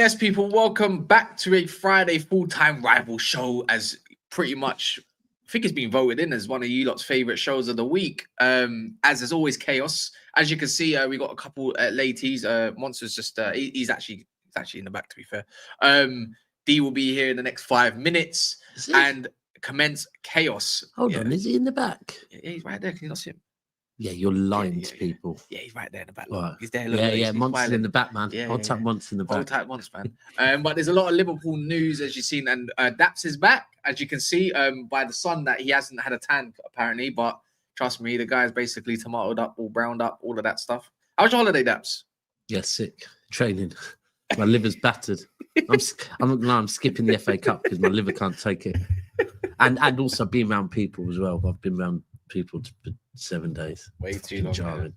Yes, people, welcome back to a Friday full-time rival show. As pretty much, I think it's been voted in as one of you lot's favorite shows of the week. As there's always chaos. As you can see, we got a couple ladies. Monts is just he's actually in the back, to be fair. D will be here in the next 5 minutes and commence chaos. Hold on, is he in the back? Yeah, he's right there. Can you not see him? Yeah, you're lying to people. Yeah, he's right there in the back. Right. He's there. Yeah, Monts in the back, man. Hold tight Monts in the back. Hold tight Monts, man. But there's a lot of Liverpool news, as you've seen, and Daps is back, as you can see by the sun that he hasn't had a tan, apparently. But trust me, the guy's basically tomatoed up, all browned up, all of that stuff. How was your holiday, Daps? Yeah, sick. Training. My liver's battered. I'm skipping the FA Cup because my liver can't take it. And also being around people as well. I've been around people for 7 days. Way too long.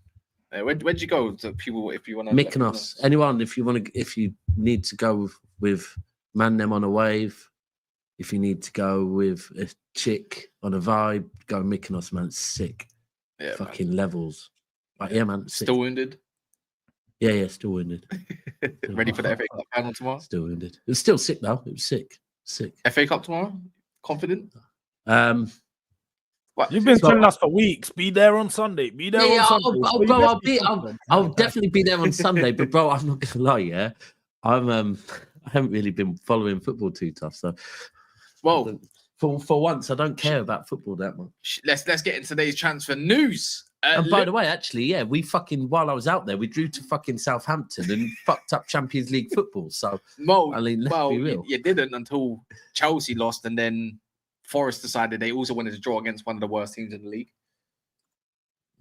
Where'd you go to people if you want to? Mykonos. Anyone, if you need to go with man them on a wave, if you need to go with a chick on a vibe, go Mykonos, man. It's sick. Yeah, fucking man. Levels. But yeah, man. Sick. Still wounded? Yeah, still wounded. Ready for the FA Cup final tomorrow? Still wounded. It was still sick though. It was sick. FA Cup tomorrow? Confident? What? You've been telling us for weeks. Be there on Sunday. Be there on Sunday. I'll definitely be there on Sunday. But bro, I'm not gonna lie. Yeah, I haven't really been following football too tough. So, well, for once, I don't care about football that much. Let's get into today's transfer news. And by the way, actually, yeah, while I was out there, we drew to fucking Southampton and fucked up Champions League football. So, I mean, let's be real. You didn't until Chelsea lost, and then Forest decided they also wanted to draw against one of the worst teams in the league.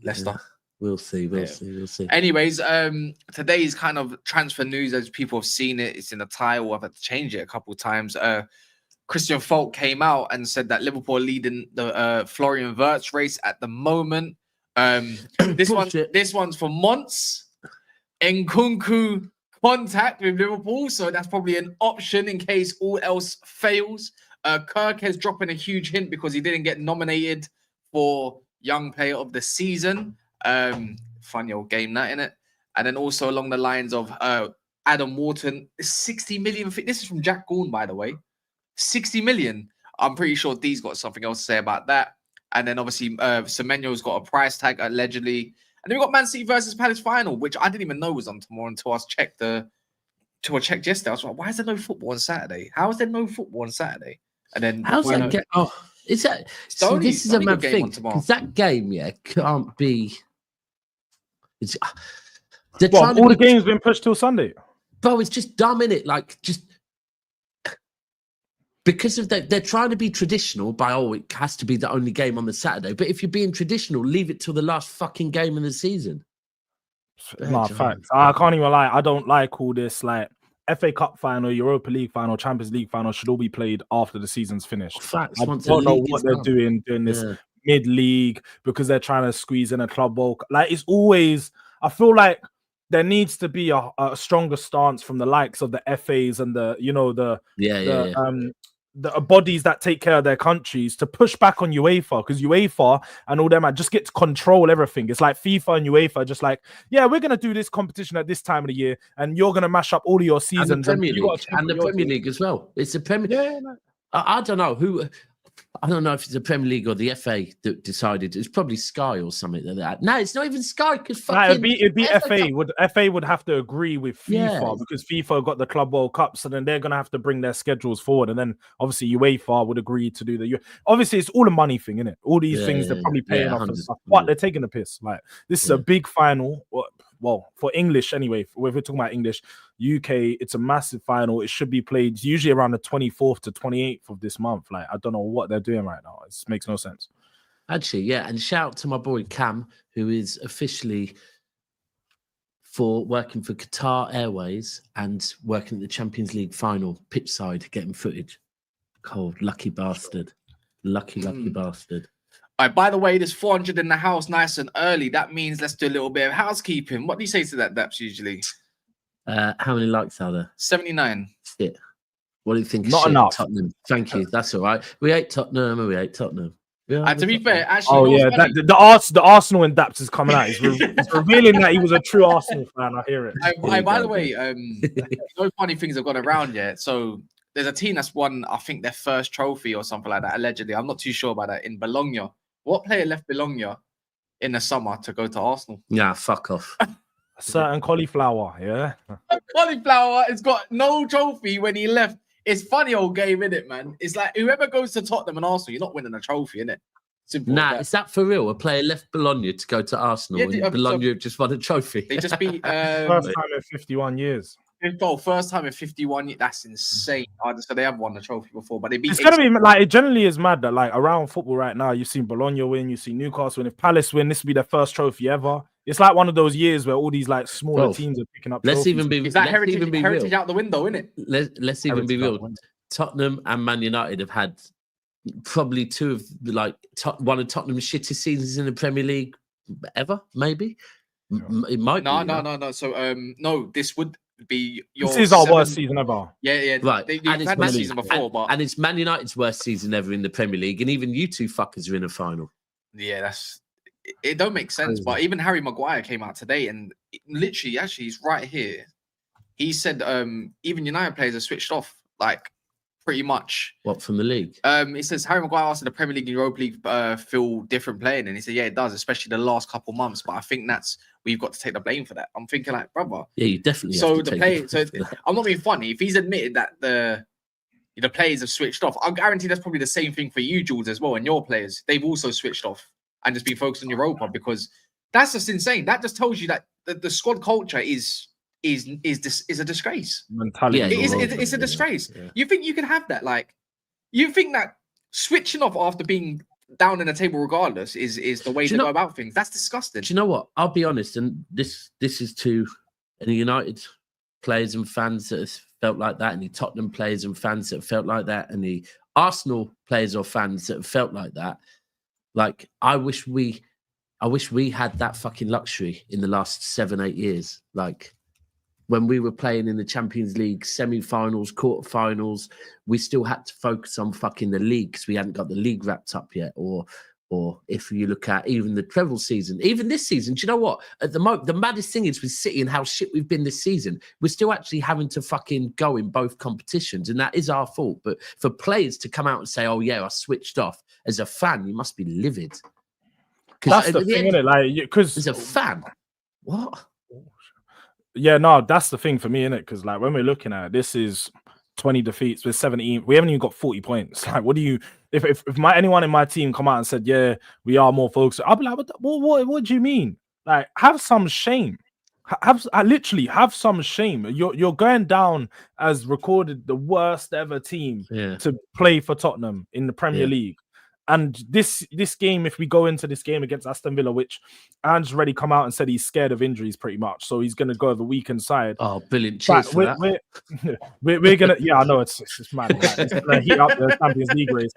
Leicester. Yeah, we'll see. Anyways, today's kind of transfer news, as people have seen it, it's in the title. I've had to change it a couple of times. Christian Falk came out and said that Liverpool are leading the Floorian Wirtz race at the moment. This one's for Monts. Nkunku contact with Liverpool, so that's probably an option in case all else fails. Kerkez dropping a huge hint because he didn't get nominated for Young Player of the Season. Funny old game, that, innit? And then also along the lines of Adam Wharton, 60 million. This is from Jack Gorn, by the way. 60 million. I'm pretty sure D's got something else to say about that. And then obviously Semenyo's got a price tag allegedly. And then we've got Man City versus Palace final, which I didn't even know was on tomorrow until I checked yesterday. I was like, why is there no football on Saturday? How is there no football on Saturday? And then how's that get? Oh, is that? So this is a mad thing because that game, can't be. It's. All the games been pushed till Sunday. Bro, it's just dumb, innit? Like just because of that, they're trying to be traditional by it has to be the only game on the Saturday. But if you're being traditional, leave it till the last fucking game in the season. No, facts. I can't even lie. I don't like all this like. FA Cup final, Europa League final, Champions League final should all be played after the season's finished. Facts. I don't know what they're doing this mid-league because they're trying to squeeze in a club ball. Like it's always, I feel like there needs to be a stronger stance from the likes of the FAs and the bodies that take care of their countries to push back on UEFA, because UEFA and all them just get to control everything. It's like FIFA and UEFA just like, yeah, we're gonna do this competition at this time of the year, and you're gonna mash up all of your seasons. And the Premier League as well. It's the Premier. Yeah, no. I don't know who. I don't know if it's the Premier League or the FA that decided. It's probably Sky or something like that. No, it's not even Sky because it'd be FA. FA would have to agree with FIFA because FIFA got the Club World Cup, so then they're gonna have to bring their schedules forward, and then obviously UEFA would agree to do the. Obviously, it's all a money thing, isn't it? All these things they're probably paying off and stuff. But they're taking the piss. Like this is a big final. Well, for English anyway. If we're talking about English, UK, it's a massive final. It should be played usually around the 24th to 28th of this month. Like, I don't know what they're doing right now. It makes no sense. Actually, yeah. And shout out to my boy Cam, who is officially working for Qatar Airways and working at the Champions League final, pitch side, getting footage. Cold, lucky bastard. Lucky bastard. All right, by the way, there's 400 in the house nice and early. That means let's do a little bit of housekeeping. What do you say to that, Daps, usually? How many likes are there? 79. Shit. What do you think? Not enough. Tottenham. Thank you. That's all right. We ate Tottenham. Yeah, And to be fair, actually, the Arsenal in Daps is coming out. He's revealing that he was a true Arsenal fan. I hear it. By the way, funny things have gone around yet. So there's a team that's won, I think, their first trophy or something like that. Allegedly, I'm not too sure about that. In Bologna, what player left Bologna in the summer to go to Arsenal? Yeah, fuck off. A certain cauliflower, yeah. Cauliflower has got no trophy when he left. It's funny old game, isn't it, man? It's like whoever goes to Tottenham and Arsenal, you're not winning a trophy, innit? Simple. Nah, is that for real? A player left Bologna to go to Arsenal, and Bologna have just won a trophy. They just beat first time in 51 years. First time in 51 years. That's insane. So they have won the trophy before, but they beat. It's gonna be like it generally is mad that like around football right now, you've seen Bologna win, you've seen Newcastle win. If Palace win, this will be their first trophy ever. It's like one of those years where all these like smaller teams are picking up. Let's even be. Is that heritage out the window, isn't it? Let's even be real. Tottenham and Man United have had probably two of one of Tottenham's shittest seasons in the Premier League ever. Maybe it might. No. So no, this would be your. This is our worst season ever. Yeah. Right, They've had this season before, and it's Man United's worst season ever in the Premier League, and even you two fuckers are in a final. Yeah, it don't make sense. But even Harry Maguire came out today, and literally, actually, he's right here. He said, even United players are switched off, like. Pretty much. What, from the league? He says Harry Maguire asked the Premier League and Europa League feel different playing, and he said, yeah, it does, especially the last couple months. But I think we've got to take the blame for that. I'm thinking like, brother. Yeah, you definitely. I'm not being funny. If he's admitted that the players have switched off, I'll guarantee that's probably the same thing for you, Jordz, as well, and your players. They've also switched off and just been focused on Europa because that's just insane. That just tells you that the squad culture is a disgrace. Mentality. Yeah, it's a disgrace. Yeah. You think you can have that? Like, you think that switching off after being down in the table regardless is the way to go about things? That's disgusting. Do you know what? I'll be honest, and this is to any United players and fans that have felt like that, any Tottenham players and fans that have felt like that, and the Arsenal players or fans that have felt like that. Like, I wish we had that fucking luxury in the last 7-8 years. Like, when we were playing in the Champions League semi-finals, quarter-finals, we still had to focus on fucking the league because we hadn't got the league wrapped up yet. Or if you look at even the treble season, even this season, do you know what? At the moment, the maddest thing is with City and how shit we've been this season. We're still actually having to fucking go in both competitions, and that is our fault. But for players to come out and say, "Oh yeah, I switched off," as a fan, you must be livid. That's the thing, isn't it? Like, because as a fan, what? Yeah, no, that's the thing for me, innit? Because like when we're looking at it, this is 20 defeats with 17. We haven't even got 40 points. Like, what do you? If anyone in my team come out and said, "Yeah, we are more focused," I'll be like, "What do you mean? Like, have some shame. Literally have some shame. You're going down as recorded the worst ever team to play for Tottenham in the Premier League." And this game, if we go into this game against Aston Villa, which Ange's already come out and said he's scared of injuries pretty much, so he's going to go the weakened side. Oh, brilliant. Cheers for that. We're going to, yeah, I know, it's mad. Like, it's going to heat up the Champions League race.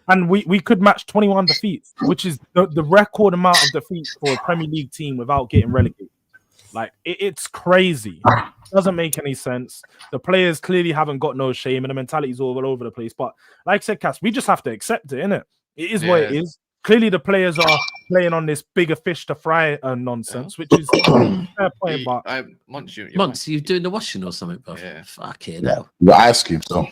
And we could match 21 defeats, which is the record amount of defeats for a Premier League team without getting relegated. Like, it's crazy. It doesn't make any sense. The players clearly haven't got no shame, and the mentality's all over the place. But like I said, Cass, we just have to accept it, innit? It is what it is. Clearly, the players are playing on this bigger fish to fry nonsense, which is a fair point. But Monts, you doing the washing or something, bro? Yeah. Fucking hell. The ice cube, though.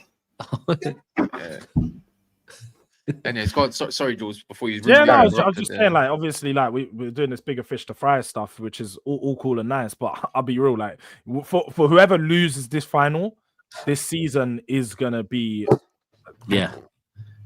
Anyway, sorry, Jordz, before you. I was just saying, like, obviously, like we're doing this bigger fish to fry stuff, which is all cool and nice. But I'll be real, like, for whoever loses this final, this season is gonna be,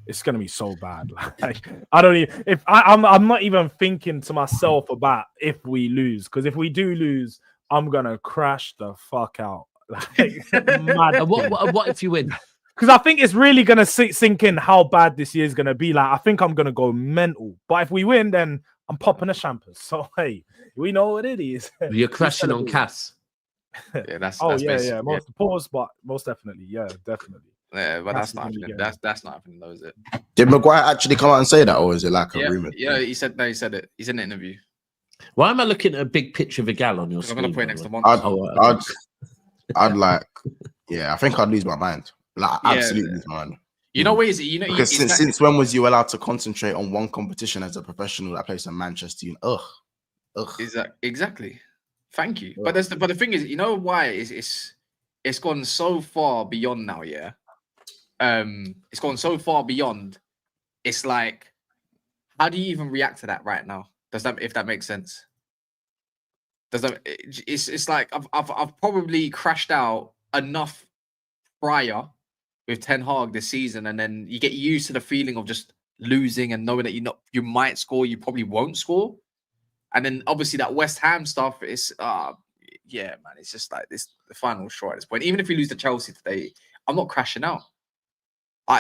it's gonna be so bad. Like, I don't even. I'm not even thinking to myself about if we lose, because if we do lose, I'm gonna crash the fuck out. Like, mad. What if you win? Because I think it's really going to sink in how bad this year is going to be. Like, I think I'm going to go mental. But if we win, then I'm popping a champagne. So, hey, we know what it is. You're crashing on Cass. Yeah, that's yeah. Most definitely. Yeah, definitely. Yeah, but that's not happening. That's not happening, though, is it? Did Maguire actually come out and say that, or is it like a rumor? Yeah, he said it. He's in an interview. Why am I looking at a big picture of a gal on your screen? I'm going to put it next to Monts. I'd like, I think I'd lose my mind. Like, absolutely lose my mind. You know what is it? You know, Because since when was you allowed to concentrate on one competition as a professional that plays in Manchester? Ugh. Exactly. Thank you. But the thing is, you know why it's gone so far beyond now. Yeah. It's gone so far beyond. It's like, how do you even react to that right now? If that makes sense? It's like I've probably crashed out enough prior with Ten Hag this season, and then you get used to the feeling of just losing and knowing that you might score, you probably won't score, and then obviously that West Ham stuff is yeah, man, it's just like the final straw at this point. Even if we lose to Chelsea today, I'm not crashing out.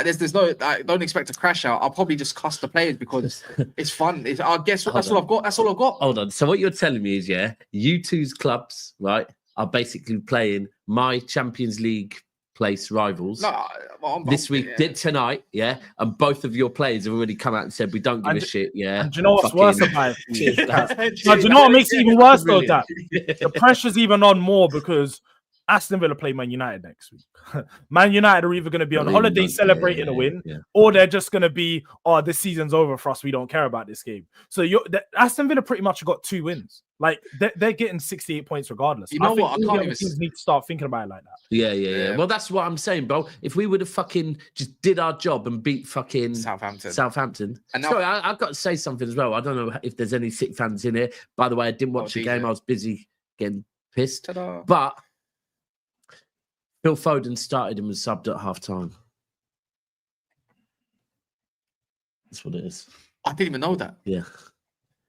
There's no, I don't expect to crash out. I'll probably just cuss the players because it's fun. I guess that's all I've got. That's all I've got. Hold on. So what you're telling me is, yeah, you two's clubs, right, are basically playing my Champions League place rivals this week, tonight, yeah, and both of your players have already come out and said we don't give a shit, yeah. And do you know what's worse about it? Do you know what makes it even worse though? That the pressure's even on more because Aston Villa play Man United next week. Man United are either going to be on holiday celebrating a win, or they're just going to be, oh, this season's over for us. We don't care about this game. So Aston Villa pretty much got 2 wins. Like they're getting 68 points regardless. You know what? I can't even need to start thinking about it like that. Yeah. Well, that's what I'm saying, bro. If we would have fucking just did our job and beat fucking Southampton. And now, sorry, I've got to say something as well. I don't know if there's any sick fans in here. By the way, I didn't watch the game. I was busy getting pissed. Ta-da. But Phil Foden started and was subbed at half-time. That's what it is. I didn't even know that. Yeah.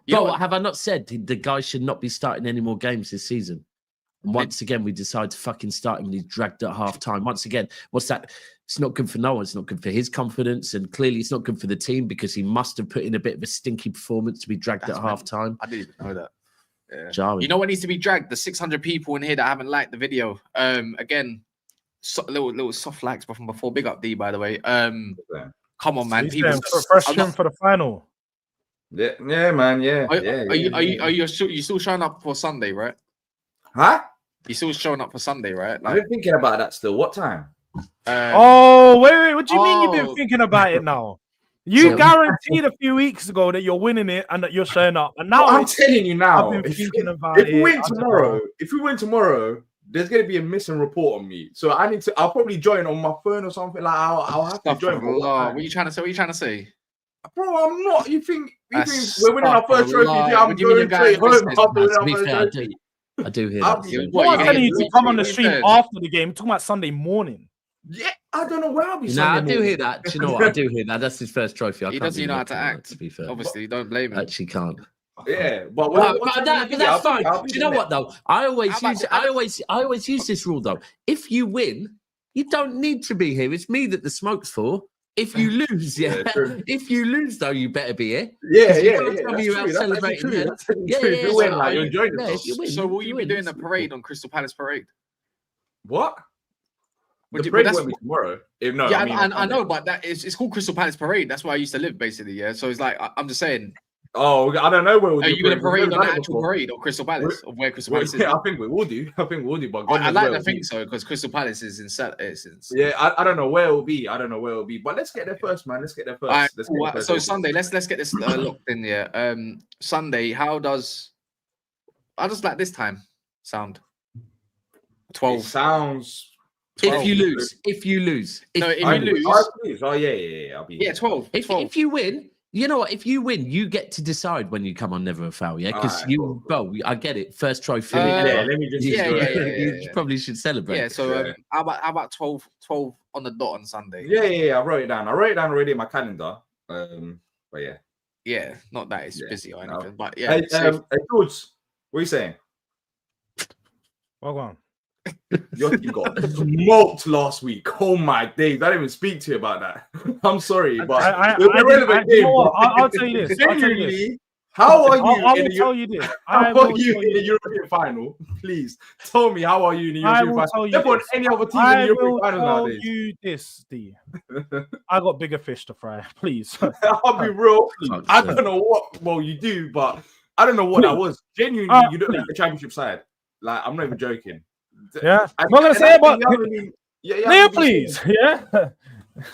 But have I not said the guy should not be starting any more games this season? And once again, we decide to fucking start him and he's dragged at half-time. Once again, what's that? It's not good for no one. It's not good for his confidence. And clearly it's not good for the team because he must have put in a bit of a stinky performance to be dragged at half-time. I didn't even know that. Yeah. You know what needs to be dragged? The 600 people in here that haven't liked the video. Again, little soft likes from before. Big up D, by the way. Come on, man. People fresh him for the final. Yeah, man. Yeah. Are you still showing up for Sunday, right? Huh? You still showing up for Sunday, right? I've been thinking about that still. What time? Wait. What do you mean you've been thinking about it now? You guaranteed a few weeks ago that you're winning it and that you're showing up. And now I'm telling you now. I've been thinking about it. If we win tomorrow, there's going to be a missing report on me. So I'll probably join on my phone or something. Like I'll have to join. What are you trying to say? Bro, I'm not. You think we're winning our first trophy? I'm going straight home. I do hear that. I'm telling you to come on the stream after the game. Talking about Sunday morning. Yeah, I don't know where I'll be. I do hear that. Do you know what? I do hear that. That's his first trophy. He doesn't know how to act. To be fair, obviously, don't blame him. Actually, can't. Yeah, but that's fine. Do you know what though? I always use this rule though. If you win, you don't need to be here. It's me that the smoke's for. If you lose, if you lose though, you better be here. Yeah. Celebrating. If you win, like you're enjoying it. So will you be doing a parade on Crystal Palace Parade? What? The parade won't be tomorrow. I know, but it's called Crystal Palace Parade. That's where I used to live, basically. Yeah, so it's like I'm just saying. Oh, I don't know where we'll do. Are you going to parade on the actual parade or Crystal Palace or where Crystal Palace is? Yeah, I think we will do. But I like to think so because Crystal Palace is in essence. Yeah, I don't know where it will be. But let's get there first, man. Let's get there first. Right, so Sunday, let's get this locked in. Yeah. Sunday, how does like this time sound? 12 it sounds. 12. If you lose. Oh yeah. I'll be 12. If you win. You know what? If you win, you get to decide when you come on Never a Foul, yeah? Because I get it. First trophy. Let me just. You probably should celebrate. Yeah. So how about 12 on the dot on Sunday? Yeah. I wrote it down. I wrote it down already in my calendar. But yeah. Yeah, not that it's busy or anything, but yeah. Hey, Jordz, what are you saying? Well, on. Your team got smoked last week. Oh my days! I didn't even speak to you about that. I'm sorry, but I'll tell you this. Genuinely, how are you? I will tell you this. How are you in the European final? Please tell me how are you in the European final? Tell any other team in the European final nowadays. I will tell you this, D. I got bigger fish to fry. Please. I'll be real. I don't know what. Well, you do, but I don't know what that was. Genuinely, you look like the championship side. Like I'm not even joking. Yeah, I'm not gonna say it, but please, yeah.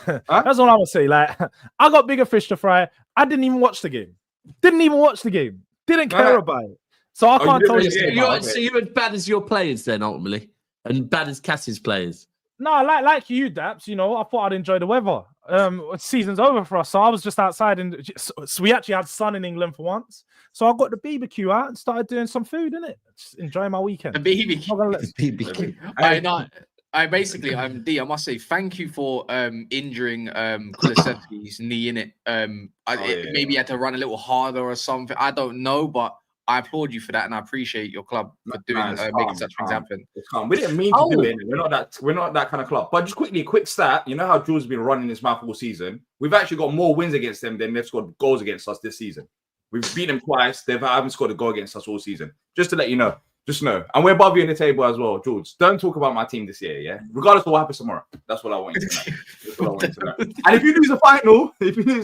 That's all I would say. Like, I got bigger fish to fry. I didn't even watch the game. Didn't care about it. So I can't tell you. So you're as bad as your players then, ultimately, and bad as Cass's players. No, like you, Daps. You know, I thought I'd enjoy the weather. Season's over for us, so I was just outside, and so we actually had sun in England for once. So I got the BBQ out and started doing some food, innit? Just enjoying my weekend. The BBQ. I basically, D, I must say thank you for injuring Kulusevski's knee in it. Maybe he had to run a little harder or something. I don't know, but I applaud you for that, and I appreciate your club for doing making such things happen. We didn't mean to do it. We're not that kind of club. But just quickly, a quick stat. You know how Jordz has been running his mouth all season. We've actually got more wins against them than they've scored goals against us this season. We've beat them twice. They haven't scored a goal against us all season. Just to let you know. Just know. And we're above you in the table as well, Jordz. Don't talk about my team this year, yeah? Regardless of what happens tomorrow. That's what I want you to know. And if you lose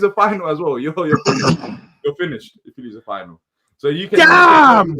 a final as well, you're finished if you lose a final. So you can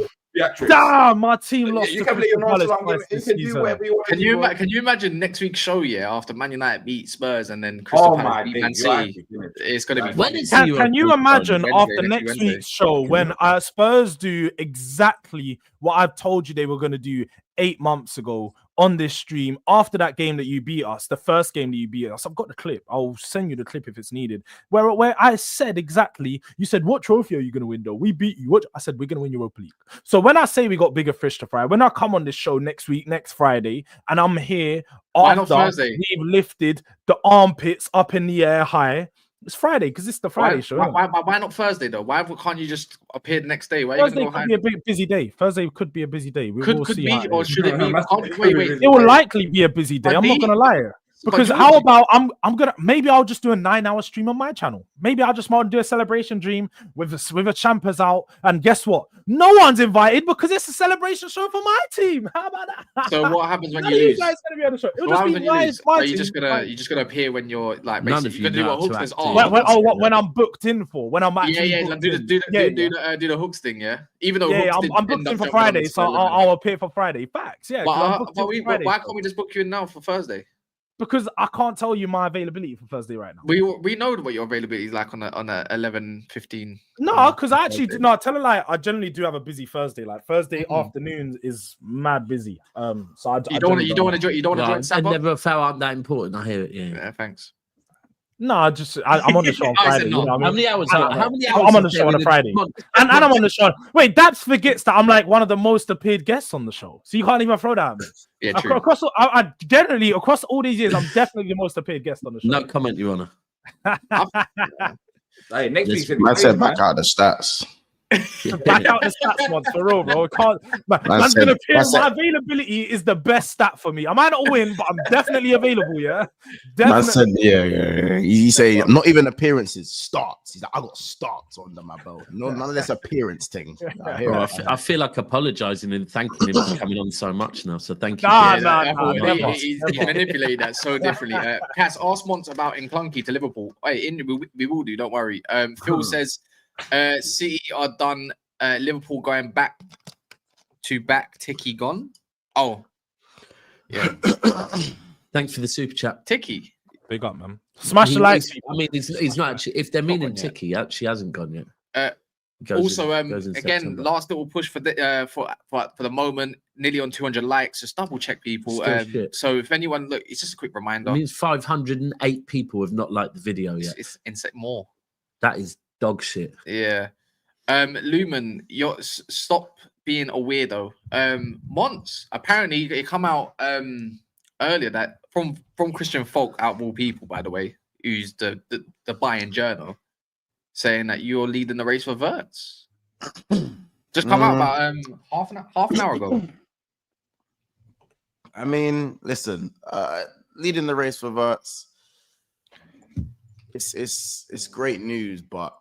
Damn, my team lost. You can play your nonsense. You can do whatever you want. Can you imagine next week's show, after Man United beat Spurs and then Crystal Palace beat Man City? It's going to be fun. Can you imagine after next week's show when Spurs do exactly what I've told you they were going to do 8 months ago on this stream after that game that you beat us, the first game that you beat us? I've got the clip. I'll send you the clip if it's needed. Where I said exactly, you said, what trophy are you going to win though? We beat you. What? I said, we're going to win Europa League. So when I say we got bigger fish to fry, when I come on this show next week, next Friday, and I'm here after we've lifted the armpits up in the air high, it's Friday because it's the Friday show. Why not Thursday though? Why can't you just appear the next day? Thursday could be a big busy day. Thursday could be a busy day. Could be, or should it be? Wait. It will likely be a busy day. I'm not gonna lie. Because how about maybe I'll just do a 9-hour stream on my channel. Maybe I'll just do a celebration dream with a champers out. And guess what? No one's invited because it's a celebration show for my team. How about that? So what happens when you lose? Guys gonna be on the show. What happens when you lose? Are you just gonna appear when you're like basically you're gonna do what hooks are? When I'm booked in for, when I'm actually do the hooks thing, yeah. Even though I'm booked in for Friday, so I'll appear for Friday. Facts, yeah. Why can't we just book you in now for Thursday? Because I can't tell you my availability for Thursday right now. We know what your availability is like on a 11:15. No, because I actually do not tell a lie. I generally do have a busy Thursday. Like Thursday afternoons is mad busy. So you don't want to join. I never felt I'm that important. I hear it. Yeah, thanks. No, I'm on the show on Friday. You know what I mean? How many hours? I'm on the show on a Friday, and I'm on the show. Wait, Daps forgets that I'm like one of the most appeared guests on the show, so you can't even throw that at me. Yeah, true. Across all these years, I'm definitely the most appeared guest on the show. No comment, Your Honor. Hey, next week I said back out the stats. Back out the stats once for real, bro. Man's gonna appear. My availability is the best stat for me. I might not win, but I'm definitely available. Yeah, definitely. Yeah. You say not even appearances, starts. He's like, I got starts under my belt. No, none of this appearance thing. I feel like apologizing and thanking him for coming on so much now. So thank you. He manipulated that so differently. Cass, ask Monts about Nkunku to Liverpool. We will do. Don't worry. Phil says. City are done. Liverpool going back Ticky gone. Oh, yeah. Thanks for the super chat, Ticky. Big up, man. Smash the likes. I mean, he's not actually. If they're meaning Ticky, he actually hasn't gone yet. Also, again, last little push for the moment. Nearly on 200 likes. Just double check people. So if anyone look, it's just a quick reminder. It means 508 people have not liked the video yet. It's insane. More. That is dog shit. Yeah. Lumen, stop being a weirdo. Monts, apparently it come out earlier that from Christian Folk out of all people, by the way, who's the Bayern journal, saying that you're leading the race for Wirtz. Just come out about half an hour ago. I mean, listen, leading the race for Wirtz, it's great news, but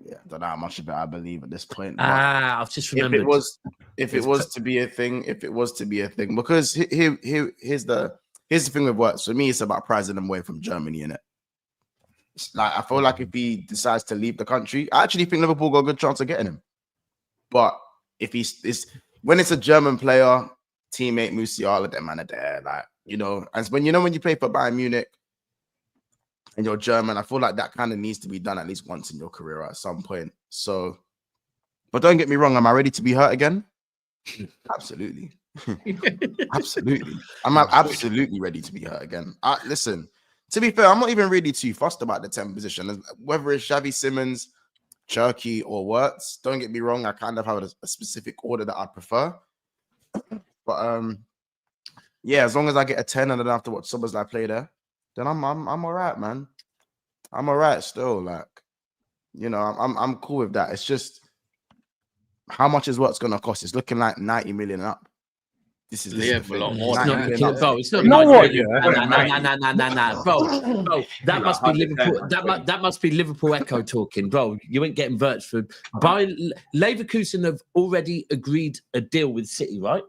yeah, I don't know how much of it I believe at this point. I've just remembered. If it was to be a thing, because here's the thing with Wirtz. For me, it's about prizing them away from Germany, innit? Like, I feel like if he decides to leave the country, I actually think Liverpool got a good chance of getting him. But if when it's a German player, teammate Musiala, that man are there, like, and when you play for Bayern Munich, and you're German, I feel like that kind of needs to be done at least once in your career at some point. So, but don't get me wrong, am I ready to be hurt again? Absolutely. Absolutely. I'm absolutely ready to be hurt again. Listen, to be fair, I'm not even really too fussed about the 10 position. Whether it's Xavi Simons, Cherki, or Wirtz, don't get me wrong, I kind of have a specific order that I prefer. But yeah, as long as I get a 10 and I don't have to watch Szoboszlai play there, then I'm all right, man. I'm all right still. Like, you know, I'm cool with that. It's just how much is what's gonna cost? It's looking like 90 million up. This is a lot more. It's not. No, what? Nah, bro. That must be Liverpool. That must be Liverpool Echo talking, bro. You ain't getting Wirtz for Leverkusen have already agreed a deal with City, right?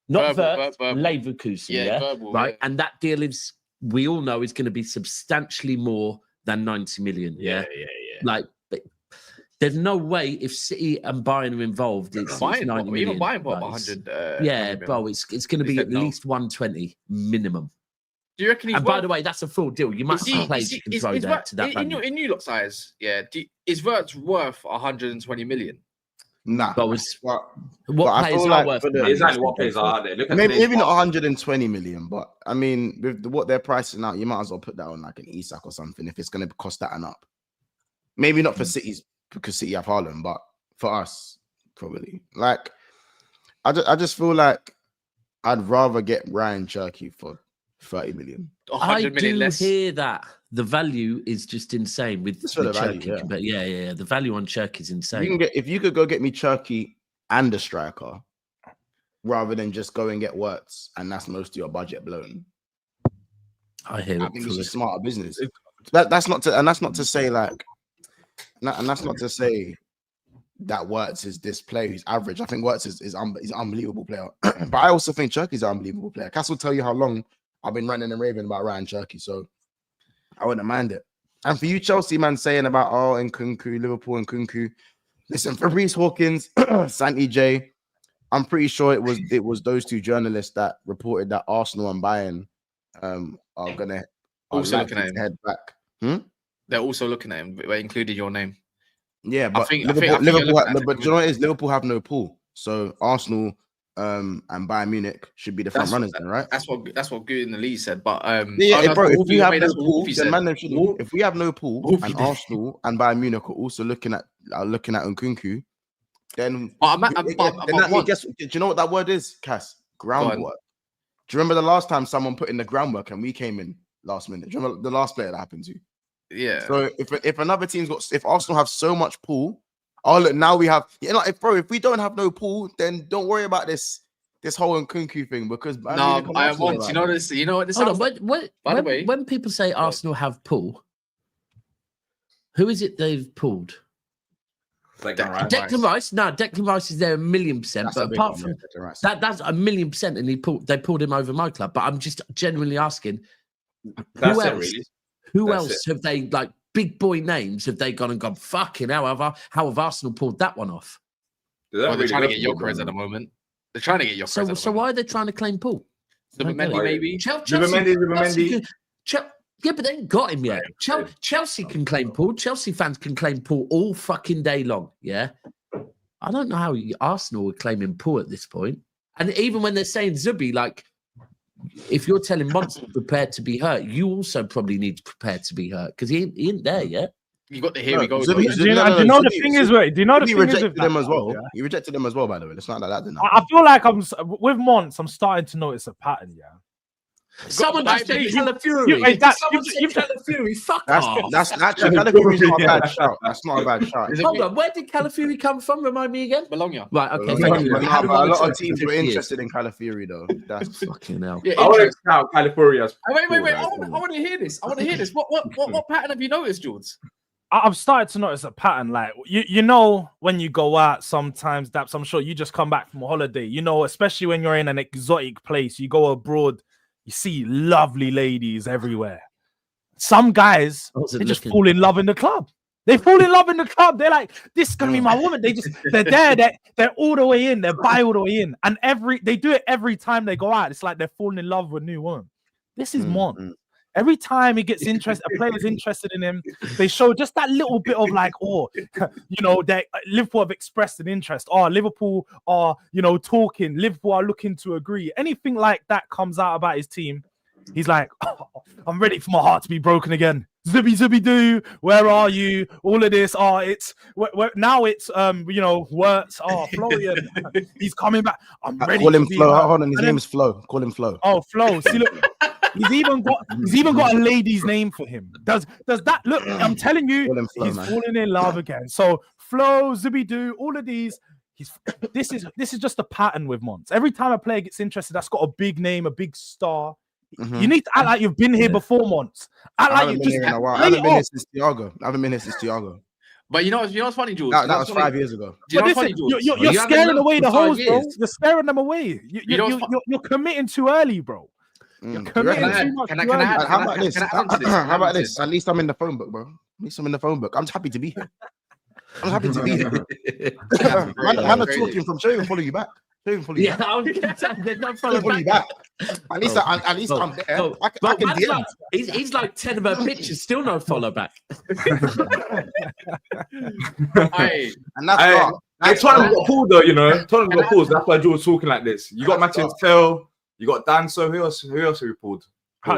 Not Wirtz, Leverkusen, yeah, verbal, right. Yeah. And that deal is, we all know, is going to be substantially more than 90 million. Yeah. Like, there's no way if City and Bayern are involved, it's 90 million. Even Bayern bought 100. Yeah, bro, it's going to be at least 120 minimum. Do you reckon he's and by the way, that's a full deal. You might have players you can throw there to that in your lot's eyes, yeah. Is Wirtz worth 120 million? Nah. But what players are worth? Exactly what players are there. Maybe not 120 million, but I mean, with what they're pricing out, you might as well put that on like an Isak or something if it's going to cost that and up. Maybe not for City's, because City have Haaland, but for us, probably. Like, I just feel like I'd rather get Ryan Cherki for 30 million. I do hear that. The value is just insane with Cherki. But yeah. The value on Cherki is insane. If you could go get me Cherki and a striker, rather than just go and get Wirtz, and that's most of your budget blown. I hear I think it's a smarter business. That's not to say like, and that's not to say that Wirtz is this player who's average. I think Wirtz is an unbelievable player. But I also think Cherki's an unbelievable player. Cass will tell you how long I've been ranting and raving about Ryan Cherki, so I wouldn't mind it. And for you Chelsea man saying about Nkunku, Liverpool and Nkunku, listen, Fabrice Hawkins, Santi J, I'm pretty sure it was those two journalists that reported that Arsenal and Bayern are also looking at him. Head back. They're also looking at him. They included your name. Yeah, but Liverpool, but you know what it is? Liverpool have no pool, so Arsenal and Bayern Munich should be the front runners, then, right? That's what Good in the league said. But bro, if we have no pool, then if we have no pool, and Arsenal and Bayern Munich are also looking at Nkunku, then guess, do you know what that word is, Cass? Groundwork. Do you remember the last time someone put in the groundwork and we came in last minute? Do you remember the last player that happened to? Yeah. So if another team's if Arsenal have so much pool, look, now we have, if we don't have no pool, then don't worry about this whole Nkunku thing, because I want, you know this. You know what this? By the way, when people say Arsenal have pool, who is it they've pulled? Declan Rice. No, Declan Rice is there 1,000,000%. But apart from that, that's 1,000,000%, and they pulled him over my club. But I'm just genuinely asking, who else have they, like, big boy names, have they gone and gone, fucking hell, how have Arsenal pulled that one off? They're trying to get Kerkez at the moment. They're trying to get Kerkez. So why are they trying to claim Paul? Zubimendi, maybe? Zubimendi. Yeah, but they ain't got him yet. Chelsea can claim Paul. Chelsea fans can claim Paul all fucking day long, yeah? I don't know how Arsenal are claiming Paul at this point. And even when they're saying Zubi, like, if you're telling Monts prepared to be hurt, you also probably need to prepare to be hurt, because he ain't there yet. You got the here we go. Do you know the thing is? Wait, do you know the thing is? He rejected them as well. Yeah? He rejected them as well, by the way. It's not like that. I feel like with Monts, I'm starting to notice a pattern. Yeah. Someone just said Calafiori. Calafiori, fuck off. That's actually Calafiori's not a bad shout. That's not a bad shout. Hold on, where did Calafiori come from? Remind me again. Bologna. Right, okay. Thank you. A lot of teams were interested in Calafiori, though. That's fucking hell. Yeah, I want to shout Calafiori as. Wait. I want to hear this. What pattern have you noticed, Jordz? I've started to notice a pattern. Like, you know, when you go out sometimes, Daps, I'm sure you just come back from a holiday, you know, especially when you're in an exotic place, you go abroad, you see lovely ladies everywhere. Some guys, they just fall in love in the club. They fall in love in the club. They're like, this is going to be my woman. They're all the way in. They're all the way in. And they do it every time they go out. It's like they're falling in love with a new woman. This is Monts. Every time he gets interested, a player's interested in him, they show just that little bit of like, oh, you know, that Liverpool have expressed an interest. Oh, Liverpool are, you know, talking. Liverpool are looking to agree. Anything like that comes out about his team, he's like, oh, I'm ready for my heart to be broken again. Zibby doo, where are you? All of this. Oh, it's now it's you know, Wirtz. Oh, Floorian, he's coming back. I'm ready. Call him Flo. Back. Hold on, his name is Flo. Call him Flo. Oh, Flo. See, look, he's even got a lady's name for him. Does that look? I'm telling you, Flo, he's man. falling in love again. So Flo, Zibby doo, all of these. This is just a pattern with Monts. Every time a player gets interested, that's got a big name, a big star. Mhm. You need to act like you've been here before, Monts. Act I like haven't you been just here in a while. I play haven't been it here off. since Thiago. I haven't been here since Thiago. But you know what's funny, Jordz? That was 5 years ago. Do you know But what's funny, listen, Jordz? you're You haven't scaring looked away the for 5 hoes, bro. years. You're scaring them away. You know what's You're committing too early, bro. You're Mm. committing You reckon? too much. Can I too early. add- How about this? can I add to this? How about this? At least I'm in the phone book, bro. At least I'm in the phone book. I'm just happy to be here. I'm happy to be here. Man are talking from. Show even follow you back. Show even follow you Yeah, back. I was gonna say, they don't Show follow even follow you back. back. At least Bro, I'm there. Bro, I can man's DM. like, he's like 10 of her pictures, still no follow back. Hey, And that's Hey, wrong. Hey, Tottenham got pulled though, you know. Tottenham got pulled. That's why George talking like this. You got Martin Tell, you got Danso. Who else have we pulled?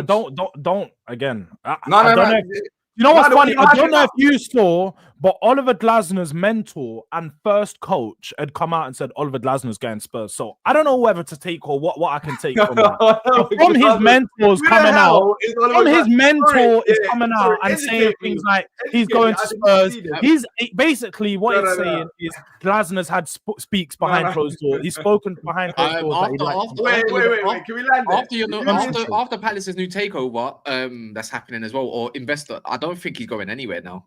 Don't again. I No. don't know if- you know what's No, funny? no, I don't no. know if you saw, but Oliver Glasner's mentor and first coach had come out and said Oliver Glasner's going Spurs. So I don't know whether to take or what I can take from that. But from his mentors coming out, is coming out and saying things like he's going to Spurs. He's basically what he's saying is Glasner's had speaks behind closed doors. He's spoken behind closed doors. that he likes. Wait. Can we land there? after Palace's new takeover, that's happening as well, or investor, I don't think he's going anywhere now.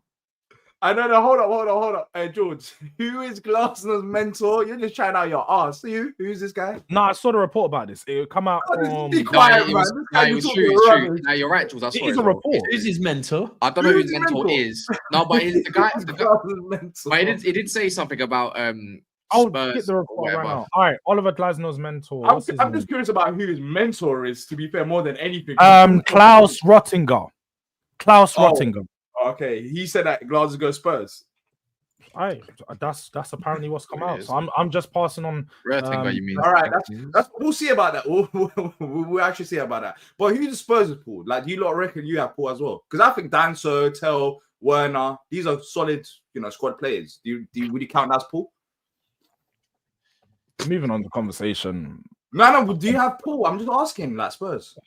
I know. Hold up. Hey, George, who is Glasner's mentor? You're just trying out your ass. Who's this guy? No, I saw the report about this. It would come out from. Be quiet, man. This guy It was you true. talking It's true. rubbish. No, you're right, Jules. I saw It it. is a as well. report. Who's his mentor? I don't know who Who's his his mentor mentor? is. No, but the guy. Glasner's mentor. But he did say something about I'll Spurs get the or report right whatever. now. All right, Oliver Glasner's mentor. I'm What's his just name? curious about who his mentor is. To be fair, more than anything. Klaus Rottinger. Klaus Oh. Rottinger. Okay, he said that Glasgow Spurs. Aye, that's apparently what's come There it out. is. So I'm just passing on. Röttinger, you mean? All right, that's we'll see about that. We'll actually see about that. But who the Spurs have pulled? Like, do you lot reckon you have pulled as well? Because I think Danso, Tell, Werner, these are solid, squad players. Would you count that as Paul? Moving on to conversation. No. Do you have Paul? I'm just asking, like Spurs.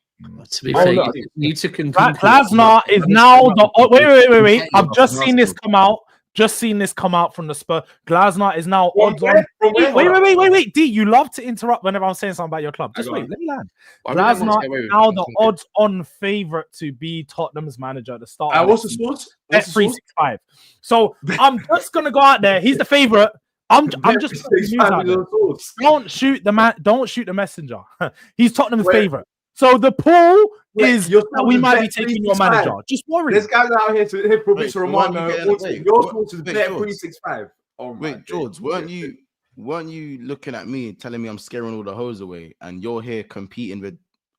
To be Oh, fair, look. you took Glasner is now the. Wait. I've just seen this come out. Just seen this come out from the Spurs. Glasner is now odds on. Wait. D, you love to interrupt whenever I'm saying something about your club. Just Go wait, on. let me land. I really want to Glasner say, wait, is now the continue. odds-on favourite to be Tottenham's manager at the start. of What's the the season. source? Bet 365. So I'm just gonna go out there. He's the favorite. I'm just putting news out there. Don't shoot the messenger. He's Tottenham's Wait. favorite. So the pool is your that we source might is be Bet taking your 365. manager. Just worry. This guy's out here to hit Producer Wait, weren't you Romano. getting- wait, Your what- source is wait, Bet George. 365. Oh my Wait, George, days. weren't you looking at me telling me I'm scaring all the hoes away, and you're here competing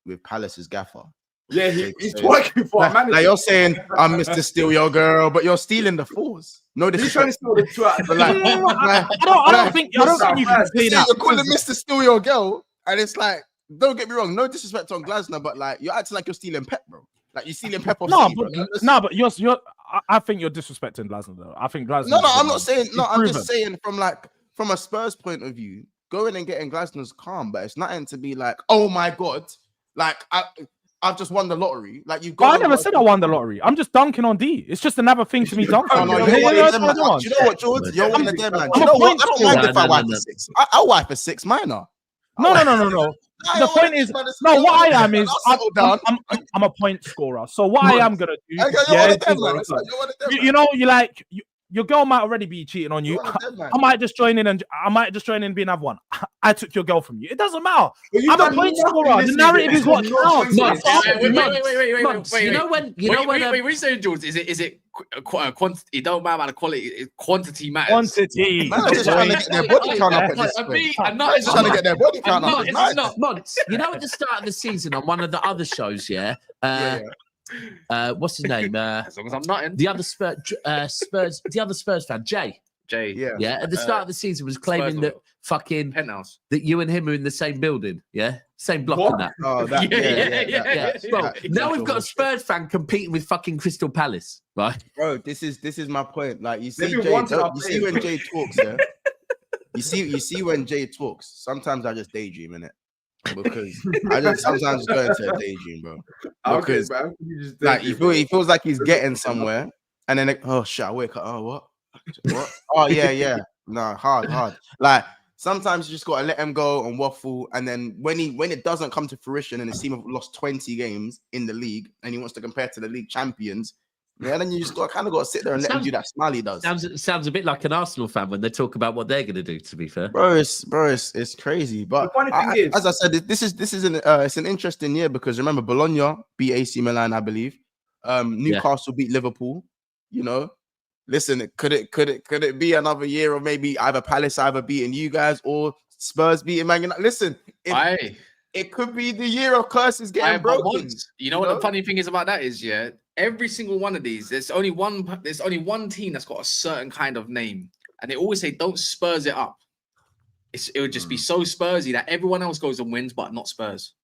with Palace's gaffer? Yeah, he's working for a manager. Like you're saying, I'm Mr. Steal Your Girl, but you're stealing the fours. No, He's trying to steal the two out. But like, I don't think you can say that. You're calling Mr. Steal Your Girl, and it's like, don't get me wrong, no disrespect on Glasner, but like you're acting like you're stealing Pep, bro. Like you're stealing Pep off City, bro. But you're. I think you're disrespecting Glasner though. I think Glasner. No, I'm not saying. No, I'm proven. just saying from a Spurs point of view, going and getting Glasner's calm, but it's nothing to be like, oh my god, like I've just won the lottery. Like you've got. I never said I won the lottery. I'm just dunking on D. It's just another thing to me dunking. Oh, no, on. you're one Yeah, of them, that's man. what I Do you know what, George? You're one of them, man. Do you I'm know a what? point I don't scorer. mind if I wipe a six. I'll wipe a six minor. No. The point is, no. What I am is, I'm a point scorer. So what I am gonna do, you know, your girl might already be cheating on you. I might just join in and be another one. I took your girl from you. It doesn't matter. I'm a point scorer. The narrative is what counts. Wait. You know when Wait, you say, George, is it quantity? It don't matter about the quality. Quantity matters. Quantity. Man, just trying to get their body count up at this point. Just trying to get their body count up. Monts, you know, at the start of the season on one of the other shows, What's his name? As long as I'm not in. The other Spurs fan, Jay. Yeah. At the start of the season, was claiming that fucking penthouse. that you and him are in the same building. Yeah, same block and that. Oh, that, Yeah. Bro, Exactly. now we've got a Spurs fan competing with fucking Crystal Palace, right? Bro, this is my point. Like you see, Maybe Jay, once in our you see when Jay talks, yeah. You see when Jay talks. Sometimes I just daydream in it because I just sometimes go into a daydream, bro. Because like he feels like he's getting somewhere, and then oh shit, I wake up. Oh what? Oh yeah. Nah, hard. Like sometimes you just gotta let him go and waffle, and then when it doesn't come to fruition, and his team have lost 20 games in the league, and he wants to compare to the league champions. Yeah, then you just got to sit there and let him do that Smiley does. Sounds a bit like an Arsenal fan when they talk about what they're going to do. To be fair, it's crazy. But The funny thing is, as I said, this is it's an interesting year because remember Bologna beat AC Milan, I believe. Newcastle beat Liverpool. You know, listen, could it be another year of maybe either Palace beating you guys or Spurs beating Man United? Listen, it could be the year of curses getting broken. You know what the funny thing is about that is, yeah, every single one of these, there's only one team that's got a certain kind of name, and they always say, "Don't Spurs it up." It would just be so Spursy that everyone else goes and wins, but not Spurs.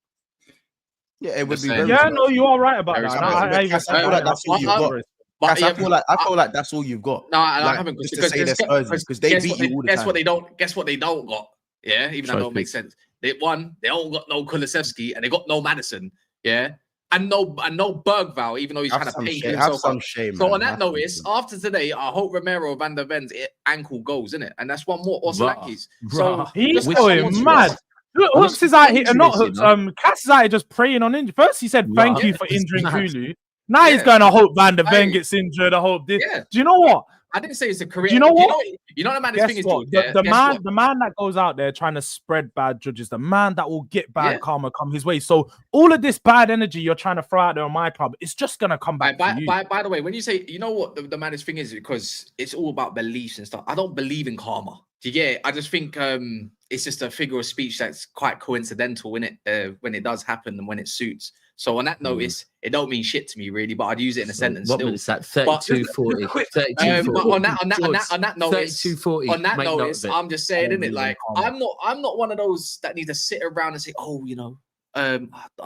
Yeah, it would be. Yeah, no, you are right about that. I feel like that's all you've got. But I feel like that's all you've got. No, I haven't. Just to say they're Spurs because they beat you all the time. Guess what they don't got. Yeah, even though it don't make sense. They don't got no Kulusevski and they got no Madison. Yeah, and no Bergvall, even though he's trying to pay himself up. So on that notice, after today, I hope Romero Van der Ven's ankle goes, innit? And that's one more Orsolakis. So he's going mad. Hooks is out here, not Hooks. Cass is out here just praying on injury. First, he said thank you for injuring Kulu. Now he's going to hope Van der Ven gets injured. I hope this. Yeah. Do you know what? I didn't say it's a career. Do you know what? You know the maddest thing is the man that goes out there trying to spread bad judges, the man that will get bad karma come his way. So all of this bad energy you're trying to throw out there on my club, it's just gonna come back. By the way, when you say, you know what the maddest thing is, because it's all about beliefs and stuff. I don't believe in karma. Do you get it? I just think it's just a figure of speech that's quite coincidental in it when it does happen and when it suits. So on that notice, it don't mean shit to me really, but I'd use it in a sentence. What is that? 32-40. 32-40. On that notice, 32-40. On that notice, I'm just saying, innit? Like I'm not one of those that need to sit around and say, oh, you know, I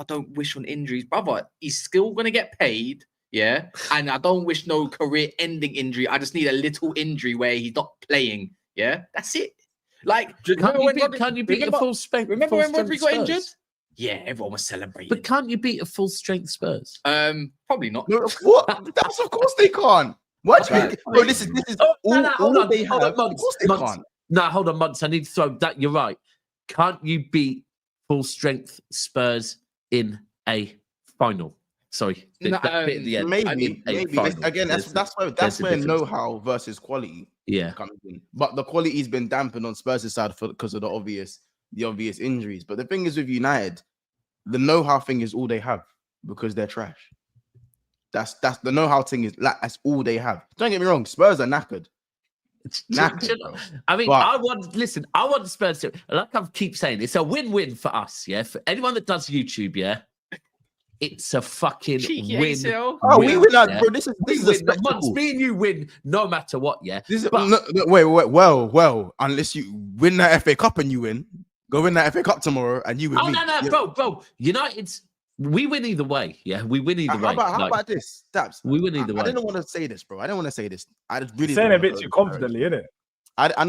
don't wish on injuries, brother. He's still gonna get paid, yeah. And I don't wish no career-ending injury. I just need a little injury where he's not playing. Yeah, that's it. Like, can't you beat a full strength? Remember when Rodri got injured? Yeah, everyone was celebrating. But can't you beat a full strength Spurs? Probably not. No, what? That's of course they can't. What? Bro, this is all they have. Of course they can't. No, hold on, Monts. I need to throw that. You're right. Can't you beat full strength Spurs in a final? Sorry, that bit at the end. Maybe. Again, that's where know-how versus quality comes in. But the quality's been dampened on Spurs' side because of the obvious injuries. But the thing is with United, the know-how thing is all they have because they're trash. That's the know-how thing is like that's all they have. Don't get me wrong, Spurs are knackered. It's knackered. I mean, I want Spurs to, like I keep saying, it's a win-win for us, yeah. For anyone that does YouTube, yeah. It's a fucking win. Oh, we win that, bro. This is a spectacle. Months, me and you win no matter what, yeah. Wait. Well, unless you win that FA Cup and you win, go win that FA Cup tomorrow and you win. Oh no, bro. We win either way. Yeah, we win either way. How about this, Stabs? We win either way. I didn't want to say this, bro. I just really saying a bit too confidently, innit? No. I'm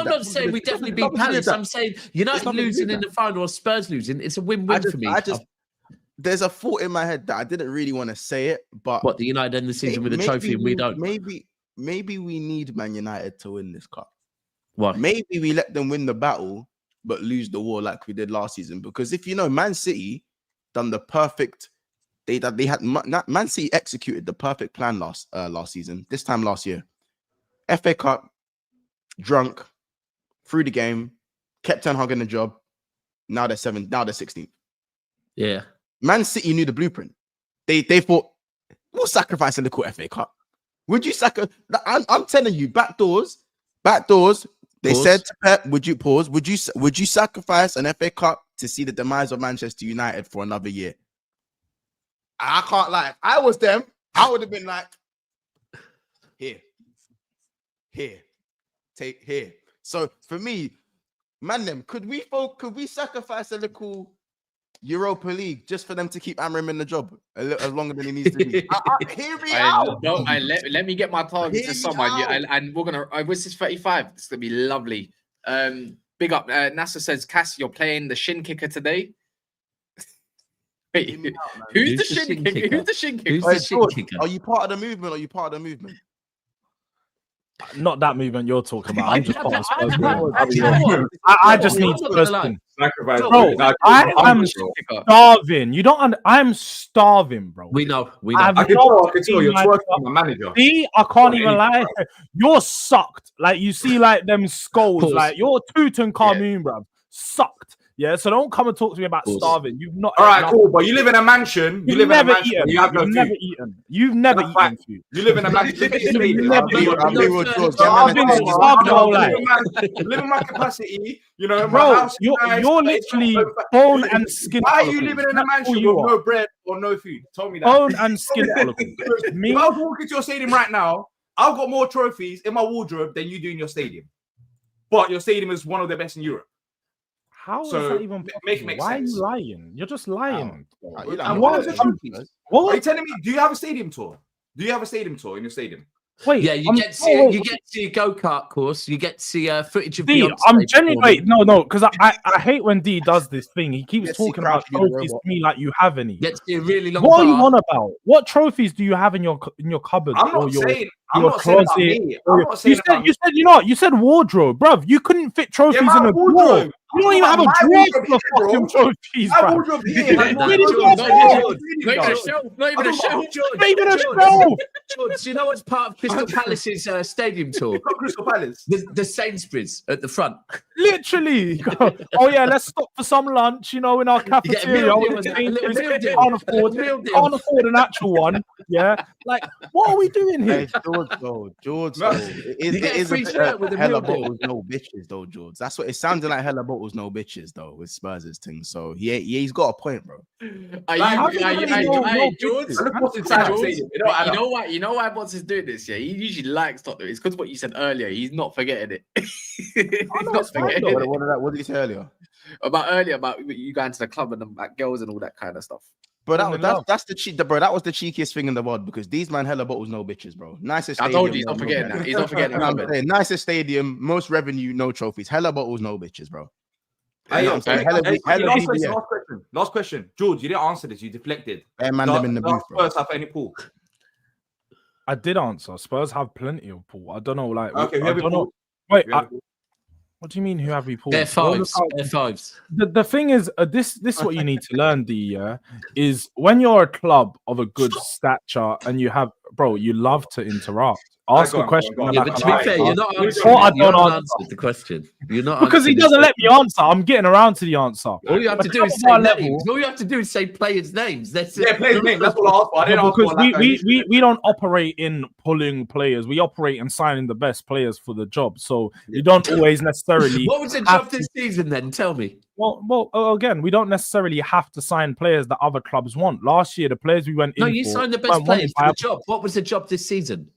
not saying we definitely beat Palace. I'm saying United losing in the final or Spurs losing. It's a win-win for me. There's a thought in my head that I didn't really want to say it, but the United end the season with a trophy and we don't. Maybe we need Man United to win this cup. Why? Maybe we let them win the battle but lose the war like we did last season. Because if you know, Man City done the perfect. Man City executed the perfect plan last season. This time last year, FA Cup, drunk, through the game, kept Ten Hag in the job. Now they're 7th. Now they're 16th. Yeah. Man City knew the blueprint. They thought, we'll sacrifice a little FA Cup. Would you sacrifice? I'm telling you, back doors. They said to Pep, would you sacrifice an FA Cup to see the demise of Manchester United for another year? I can't lie. If I was them, I would have been like, here, take here. So for me, man, them could we sacrifice a little Europa League just for them to keep hammering in the job a little longer than he needs to be? Hear me out. No, let me get my targets to someone. And we're gonna. What's this 35? It's gonna be lovely. Big up. NASA says, Cass, you're playing the shin kicker today. Wait, who's the shin kicker? Who's the shin kicker? Are you part of the movement? Not that movement you're talking about. I'm just part of Spurs. I just need Spurs. Bro, I am starving. You don't. I'm starving, bro. We know. I can tell you're twerking on the manager. See, I can't even lie. You're sucked. Like you see, like them skulls. Like you're Tutankhamun, bro. Sucked. Yeah, so don't come and talk to me about starving. You've not. All right, cool. But you live in a mansion. You live in a mansion. You've never eaten. You've never eaten food. You live in a mansion. I've been starved my whole life. Live in my capacity. You know, bro. You're literally bone and skin. Why are you living in a mansion with no bread or no food? Tell me that. Bone and skin. Me. If I was walking to your stadium right now, I've got more trophies in my wardrobe than you do in your stadium. But your stadium is one of the best in Europe. How is that even possible? Why are you lying? You're just lying. What are you telling me? Do you have a stadium tour? Do you have a stadium tour in your stadium? Wait, yeah, you get to see a go-kart course. You get to see footage of D. I'm genuinely no, because I hate when D does this thing. He keeps talking about trophies to me like you have any. Get to see a really long. What are you on about? What trophies do you have in your cupboard? I'm not saying about me. You said wardrobe, bruv. You couldn't fit trophies in a wardrobe. You don't even have a drawer full of fucking trophies, bro. Not even a shelf. George, do you know what's part of Crystal Palace's stadium tour? Crystal Palace. The Sainsbury's at the front. Literally. Oh yeah, let's stop for some lunch. You know, in our cafeteria. Can't afford an actual one. Yeah. Like, what are we doing here? George. It is a hella bottles, no bitches, though, George. That's what it sounded like. Hella bottles, no bitches, though, with Spurs' thing. So he's got a point, bro. George? You know why Monts is doing this? Yeah, he usually likes Tottenham. It's because what you said earlier. He's not forgetting it. What did he say earlier? About you going to the club and like girls and all that kind of stuff. Bro, that's the cheat, bro. That was the cheekiest thing in the world because these man hella bottles, no bitches, bro. Nicest. I told you, he's not forgetting that. He's not forgetting that. Nicest stadium, most revenue, no trophies. Hella bottles, no bitches, bro. Last question. George, you didn't answer this. You deflected. Man, them in the booth, bro. Spurs have any pool? I did answer. Spurs have plenty of pool. I don't know, like. Okay, I don't know. Wait, what do you mean? Who have we pulled? They're fives. The thing is, this is what you need to learn. Is when you're a club of a good stature and you have, bro, you love to interrupt. Ask a question. Yeah, but to be fair, you're not answering the question. You're not because he doesn't let me answer. I'm getting around to the answer. All you have to do is say names. All you have to do is say players' names. That's it. Players' names. That's what I asked for. Because we don't operate in pulling players. We operate in signing the best players for the job. So you don't always necessarily. What was the job this season then? Tell me. Well, again, we don't necessarily have to sign players that other clubs want. Last year, the players we went in. No, you signed the best players for the job. What was the job this season?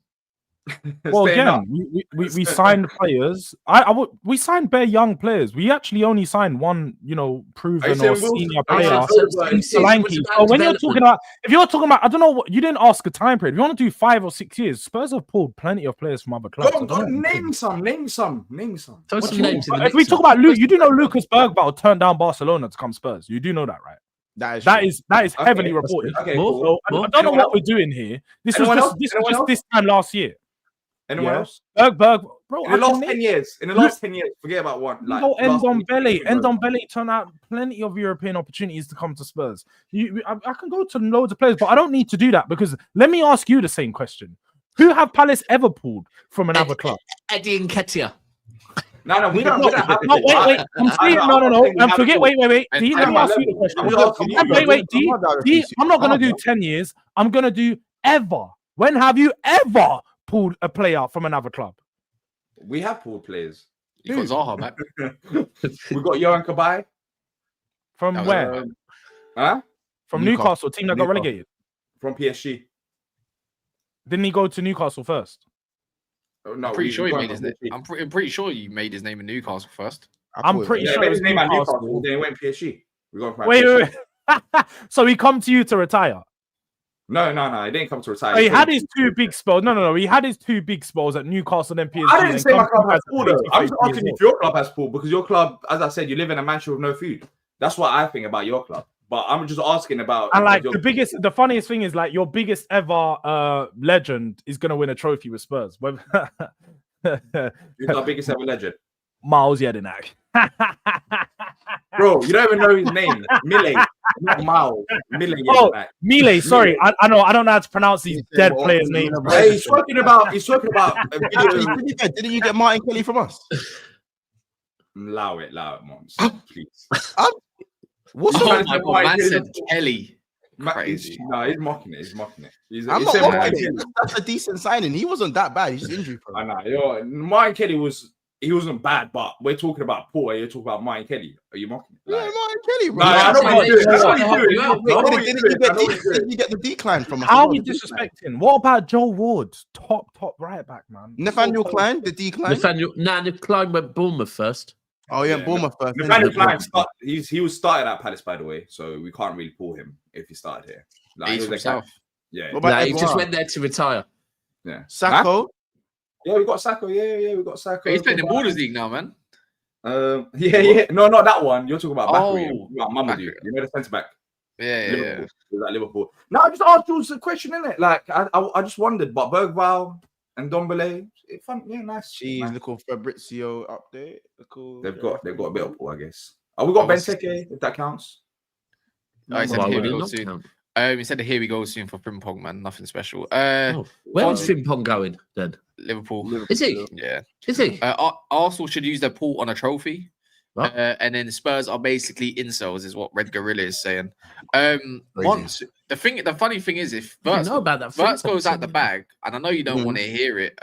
Well, again, we signed players. We signed bare young players. We actually only signed one, proven or senior player. So when you're talking about, if you're talking about, I don't know what you didn't ask a time period. If you want to do 5 or 6 years, Spurs have pulled plenty of players from other clubs. Name some. If we talk about Luke, you do know Lucas Bergvall turned down Barcelona to come Spurs. You do know that, right? That is heavily reported. Okay, so I don't know what we're doing here. This was just this time last year. Anyone else? Berg, bro. In the last 10 years, forget about one. Ndombele turned out plenty of European opportunities to come to Spurs. I can go to loads of players, but I don't need to do that because let me ask you the same question: who have Palace ever pulled from another club? Eddie Nketiah. No, we don't. Wait. I'm saying no. And forget. Wait. D, let me ask you the question. Wait, D. I'm not gonna do 10 years. I'm gonna do ever. When have you ever pulled a player from another club? We have pulled players. You got Zaha back. We got Johan Kabay. From where? Huh? From Newcastle, team that got relegated. from PSG. Didn't he go to Newcastle first? Oh, no, I'm pretty sure he going made his from name. PSG. I'm pretty sure you made his name in Newcastle first. I'm pretty Yeah, sure he made it his was name at Newcastle. Newcastle. Then he went PSG. We got from Wait, PSG. wait. So he come to you to retire? No, he didn't come to retire. Oh, he had his 2 big spells. No. He had his 2 big spells at Newcastle and PSG. I didn't say my club has pool, though. I'm just 33 asking years if your club has pool, because your club, as I said, you live in a mansion with no food. That's what I think about your club. But I'm just asking about. And like the funniest thing is like your biggest ever legend is gonna win a trophy with Spurs. Who's our biggest ever legend? Miles Jedinak. Bro, you don't even know his name. Mille, not Miles. Mille. Oh, Mille. Sorry, I know. I don't know how to pronounce these dead players' names. Hey, he's talking about. Didn't you get Martin Kelly from us? Allow it, Monts, please. What's Oh wrong? my god, man said Kelly. Crazy. No, he's mocking it. I'm not mocking it. That's a decent signing. He wasn't that bad. He's just injury prone. I know. Martin Kelly wasn't bad, but we're talking about Paul. You're talking about Martin Kelly. Are you mocking it? Yeah, Martin Kelly. Bro. No, I know what you're doing. Didn't you get the decline from us? How are we disrespecting? What about Joe Ward? Top right back, man. Nathaniel Klein, the decline. Nathaniel Klein went Bournemouth first. Oh yeah, Bournemouth first. Nathaniel Klein, he was started at Palace, by the way, so we can't really pull him if he started here. Like, He's himself. Yeah. He just went there to retire. Yeah. Sacco. Yeah, we got Sacco. Yeah, we got Sacco. He's playing the Borders League now, man. Yeah. No, not that one. You're talking about Bakary. Mamadou. Bakary. You know the centre back. Yeah. He was at Liverpool. No, I just asked Jules a question, innit? Like, I just wondered, but Bergval and Dombele, nice. Jeez, nice. little Fabrizio update. They've got a bit of pool, I guess. Oh, we got Benteke, if that counts. I said Why here would we it go not soon. count? He said here we go soon for Frimpong, man. Nothing special. Where was Frimpong going then? Liverpool. Is he? Yeah. Is he? Arsenal should use their pool on a trophy. What? And then Spurs are basically incels, is what Red Gorilla is saying. Once the funny thing is, if I didn't know about that. Wirtz goes out the bag, and I know you don't want to hear it.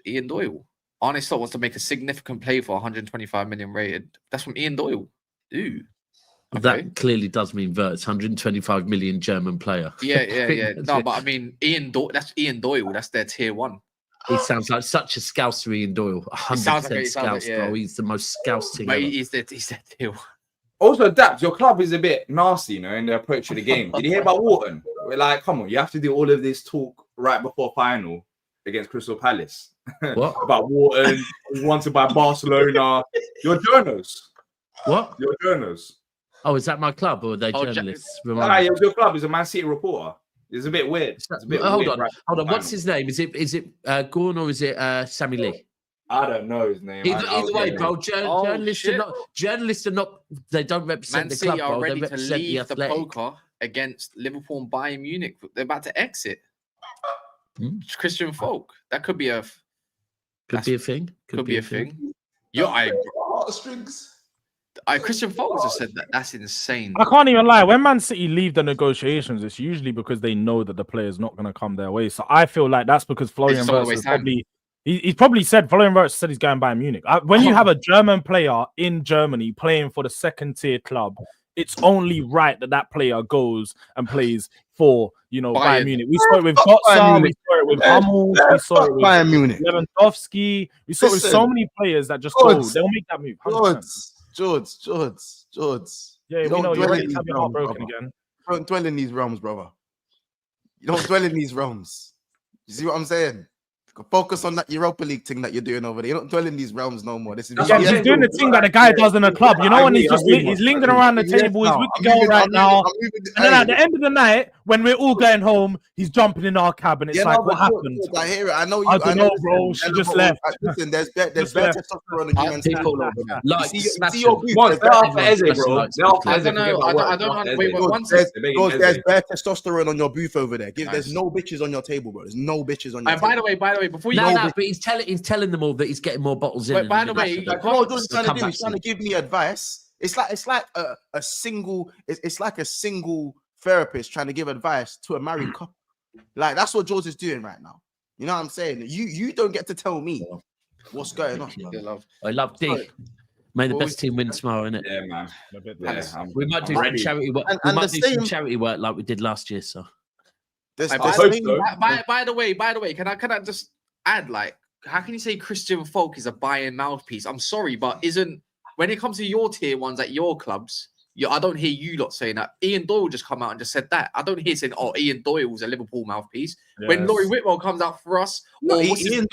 Ian Doyle. Arne Slot wants to make a significant play for 125 million rated. That's from Ian Doyle. Ooh. Okay. That clearly does mean Wirtz, 125 million German player. Yeah. No, but I mean, that's Ian Doyle. That's their tier 1. He sounds like such a scouser, Ian Doyle. 100% scouse, bro. He's the most scousing. But he's their tier 1. Also, Daps, your club is a bit nasty, in the approach of the game. Did you hear about Wharton? We're like, come on, you have to do all of this talk right before final against Crystal Palace. What? About Wharton, wanted by Barcelona. You're journalists. What? You're journalists. Oh, is that my club or are they journalists? It was your club. He's a Man City reporter. It's a bit weird. It's a bit hold weird, on. What's his name? Is it Gorn or is it Sammy Lee? I don't know his name. Either way, bro. Journalists are not. They don't represent Man the City club, bro. are They ready to represent the leave the Athletic. poker against Liverpool and Bayern Munich. They're about to exit. Christian Folk. That could be a thing. Could be a thing. Strings. Christian Folk just said that. That's insane. I can't even lie. When Man City leave the negotiations, it's usually because they know that the player's not going to come their way. So I feel like that's because Florian Wirtz he's probably said Florian Wirtz said he's going Bayern Munich. When you have a German player in Germany playing for the second tier club, it's only right that player goes and plays for Bayern Munich. We saw it with Götze, we saw it with Hummels, we saw it with Bayern Munich. Lewandowski. We saw it with so many players that just go. They'll make that move. 100%. Jordz. Yeah, we know you're ready to have your heart broken again. Don't dwell in these realms, brother. You don't dwell in these realms. You see what I'm saying? Focus on that Europa League thing that you're doing over there. You don't dwell in these realms no more. This is he's doing the thing that the guy does in a club. You know, when he's lingering around the table, he's with the girl right now. And then at the end of the night, when we're all going home, he's jumping in our cab and it's what happened? I hear it. I know you. I don't know, bro. She just left. Listen, there's better testosterone than human people like see your group. There's better testosterone on your booth over there. There's no bitches on your table, bro. There's no bitches on your table. By the way, before you but he's telling them all that he's getting more bottles in. But by the way, he's trying to give me advice. It's like a single therapist trying to give advice to a married couple. Like that's what Jordz is doing right now. You know what I'm saying? You don't get to tell me what's going on. I love D. May the What best team win tomorrow, innit? Yeah, man. We might do I'm some ready. charity work. And We the might do some same- charity work like we did last year. So This, By, this hope thing- so. by the way, can I just add, like, how can you say Christian Folk is a buying mouthpiece? I'm sorry, but isn't when it comes to your tier ones at your clubs, I don't hear you lot saying that. Ian Doyle just come out and just said that. I don't hear saying, "Oh, Ian Doyle's a Liverpool mouthpiece." When Yes. Laurie Whitwell comes out for us, No, or what's his- Ian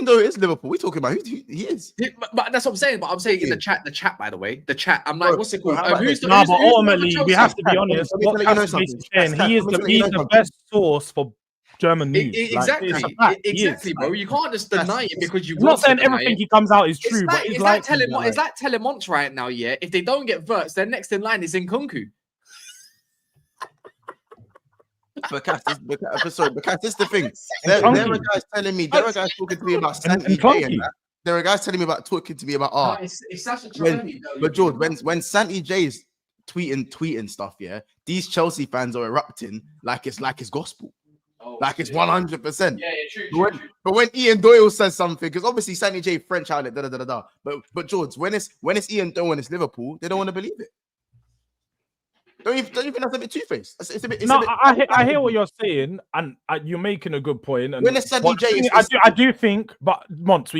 Doyle is Liverpool. We talking about who he is. but that's what I'm saying. But I'm saying in the chat, by the way, the chat. I'm like, Bro, what's it called? how about Who's this? No, who's- but who's ultimately, number we have to be honest. Let me What tell you Cass something. is saying, Cass, he is let me tell he's you the something. best source for German news. Like, Exactly, it's a fact. He is. exactly, bro. You can't just deny it because you. I'm not want to saying deny everything it. he comes out is It's true, but like, it's it's like like telling Monts right now, yeah. If they don't get Wirtz, their next in line is Nkunku. But Cass, this is the thing. There are guys telling me, there are guys talking to me about Santi J and that. There are guys telling me talking to me about It's such a but George, when Santi J is tweeting stuff, yeah, these Chelsea fans are erupting like it's gospel, like it's 100%. Yeah, true. But when Ian Doyle says something, because obviously Santi J French outlet, But George, when it's Ian Doyle and it's Liverpool, they don't want to believe it. Don't you think that's a bit two-faced? I hear what you're saying, and you're making a good point. And When it's Santi J, I do think, but Monts,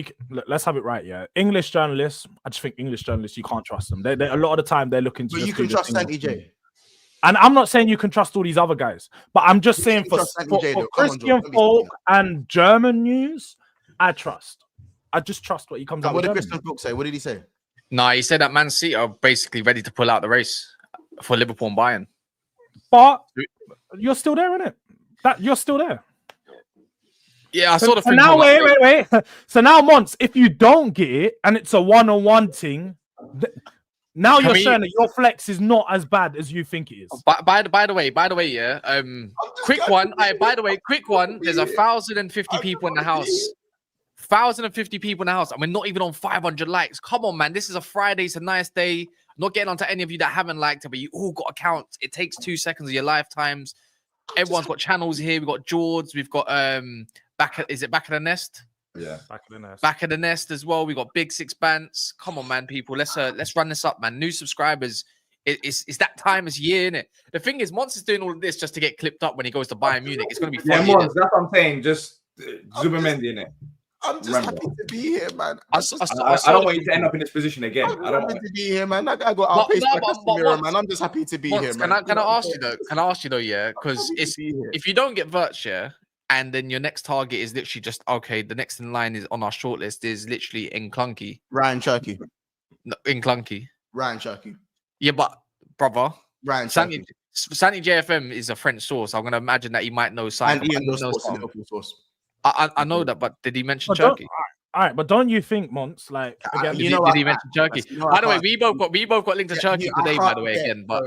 let's have it right. Yeah, English journalists. I just think English journalists, you can't trust them. They a lot of the time they're looking to. But just you can do the trust thing Santi J. And I'm not saying you can trust all these other guys, but I'm just saying for Christian Folk and German news, I trust. I just trust what he comes out with. What did Christian Folk say? What did he say? No, he said that Man City are basically ready to pull out the race for Liverpool and Bayern. But you're still there, innit? You're still there. Yeah, I sort of. So now, wait. So now, Monts, if you don't get it and it's a one-on-one thing, now you're showing that your flex is not as bad as you think it is. By the way, yeah. Quick one. There's 1,050 people in the house. 1,050 people in the house, and we're not even on 500 likes. Come on, man. This is a Friday. It's a nice day. I'm not getting onto any of you that haven't liked it, but you all got accounts. It takes 2 seconds of your lifetimes. Everyone's got channels here. We've got Jordz. We've got Back of the Nest? Yeah, Back of the Nest as well. We got Big Six Bants. Come on, man, people. Let's run this up, man. New subscribers. It's that time of year, innit? The thing is, Monts is doing all of this just to get clipped up when he goes to Bayern Munich. It's gonna be fun. Yeah, Monts, that's what I'm saying. Just Zubamendi, innit? I'm just happy to be here, man. I don't want you to end up in this position again. I'm happy to be here, man. That guy got outpaced by Casemiro, man. I'm just happy to be here, man. Can I ask you though, yeah? Because if you don't get Wirtz, yeah, and then your next target is literally just okay, the next in line is on our shortlist is literally Nkunku. Ryan Cherky. No, Nkunku. Ryan Cherky. Yeah, but brother, Ryan Santi JFM is a French source. I'm gonna imagine that he might know Simon. And Ian knows Liverpool source. I know that, but did he mention Turkey? All right, but don't you think, Monts, like again, did he mention Turkey? By the way, we both got linked to Turkey today, by the way, again. But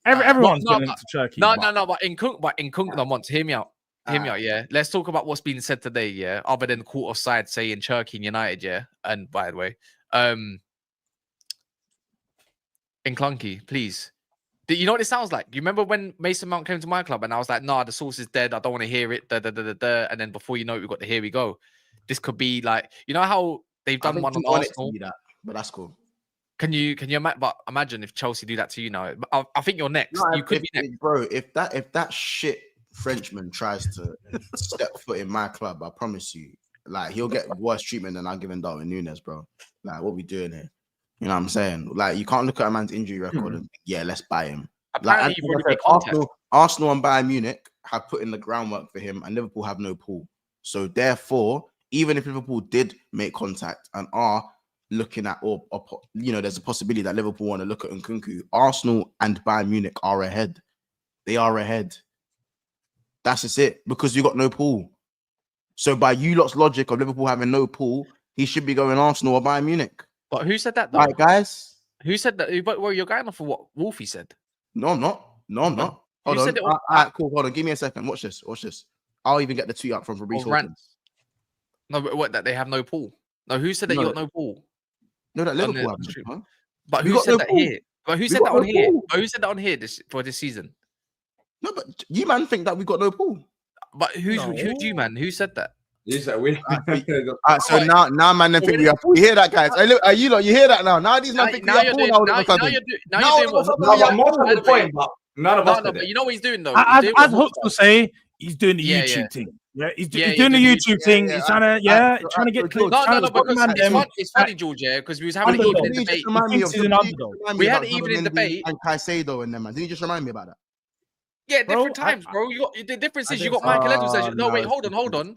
everyone's got linked to Turkey. No, but Nkunku, no, Monts, hear me out. Hear me out, yeah. Let's talk about what's been said today, yeah. Other than court of side saying Turkey and United, yeah. And by the way, Nkunku, please. You know what it sounds like? You remember when Mason Mount came to my club and I was like, nah, the source is dead. I don't want to hear it. And then before you know it, we got the here we go. This could be like, you know how they've done one on Arsenal? But that's cool. Can you imagine if Chelsea do that to you now? I think you're next. No, you could be next. Bro, if that shit Frenchman tries to step foot in my club, I promise you, like he'll get worse treatment than I'm giving Darwin Núñez, bro. Like, what we doing here? You know what I'm saying? Like, you can't look at a man's injury record and think, yeah, let's buy him. Like, Arsenal and Bayern Munich have put in the groundwork for him, and Liverpool have no pool. So therefore, even if Liverpool did make contact and are looking at, or there's a possibility that Liverpool want to look at Nkunku, Arsenal and Bayern Munich are ahead. They are ahead. That's just it, because you got no pool. So by you lot's logic of Liverpool having no pool, he should be going Arsenal or Bayern Munich. But who said that though? Right, guys? Who said that? Well, you're going off for what Wolfie said. No, I'm not. Hold on. All right, cool. Hold on. Give me a second. Watch this. I'll even get the tweet up from Fabrice Hawkins. No, but what? That they have no pool. No, who said that you got no pool? No, that Liverpool have no pool. But who said that here? But who said that on here? But who said that on here for this season? No, but you man think that we got no pool. But who do you man? Who said that? You said we. So now, man, they think we are. You hear that, guys? You hear that now? Now these man think we are poor now. Now you're doing what? Most of the point, but none of us. No, but you know what he's doing though. As Hooks will say, he's doing the YouTube thing. Yeah, he's doing the YouTube thing. He's trying to get clicks. No, because it's funny, George, because we was having an evening debate. We had an evening debate. And Caicedo and them, man. Didn't you just remind me about that? Yeah, different times, bro. The difference is you got Michael Edwards as no, wait, hold on.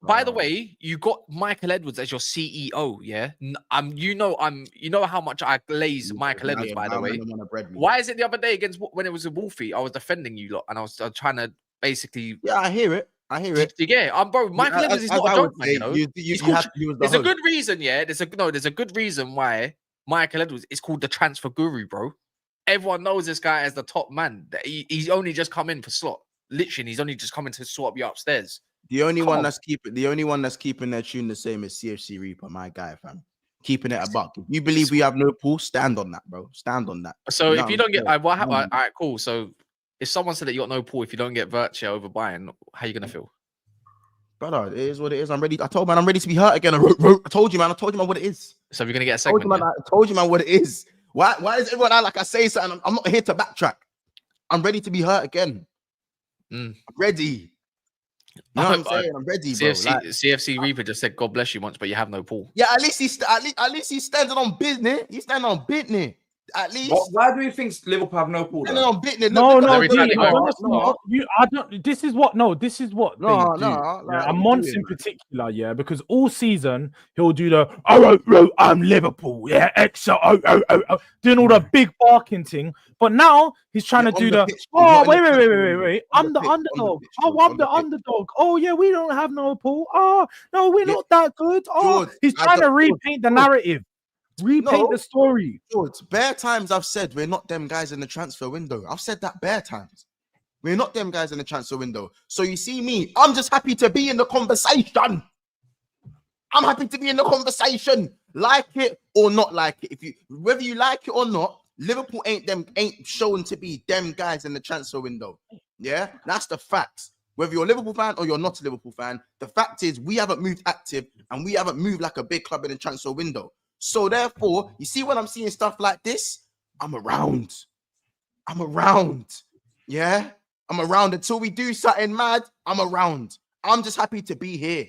By the way, you got Michael Edwards as your CEO. Yeah, you know how much I glaze Michael Edwards. By the way, why is it the other day against when it was a Wolfie? I was defending you lot, and I was trying to basically. Yeah, I hear it. Yeah, bro. Michael Edwards is not a joke, man. You know, there's a good reason. Yeah, there's a good reason why Michael Edwards is called the transfer guru, bro. Everyone knows this guy as the top man. He's only just come in for slot. Literally, he's only just coming to sort up you upstairs. The only one that's keeping their tune the same is CFC Reaper, my guy, fam. Keeping it a buck. If you believe we have no pool, stand on that, bro. Stand on that. So if you don't get, all right, cool. So if someone said that you got no pool, if you don't get Wirtz over Bayern, how you gonna feel? Brother, it is what it is. I'm ready. I told man I'm ready to be hurt again. I told you, man. what it is. So you're gonna get a segment. I told you, man, what it is. Why is everyone act like I say something? I'm not here to backtrack. I'm ready to be hurt again. I'm ready. You know what I'm saying? I'm ready, bro. CFC Reaper just said, "God bless you" once, but you have no pool. Yeah, at least he's standing on business. He's standing on business. At least. Why do you think Liverpool have no pool? No, I don't. This is what. And Monts in particular, yeah, because all season he'll do the I'm Liverpool, yeah, doing all the big barking thing. But now he's trying to do the wait. I'm the underdog. I'm the underdog. Oh yeah, we don't have no pool. Oh no, we're not that good. Oh, he's trying to repaint the narrative. Repaint the story. Jordz, bare times I've said we're not them guys in the transfer window. I've said that bare times. We're not them guys in the transfer window. So you see me, I'm just happy to be in the conversation. I'm happy to be in the conversation. Like it or not like it. Whether you like it or not, Liverpool ain't shown to be them guys in the transfer window. Yeah, that's the facts. Whether you're a Liverpool fan or you're not a Liverpool fan, the fact is we haven't moved active and we haven't moved like a big club in the transfer window. So therefore, you see when I'm seeing stuff like this, I'm around. Yeah, I'm around until we do something mad. I'm around. I'm just happy to be here.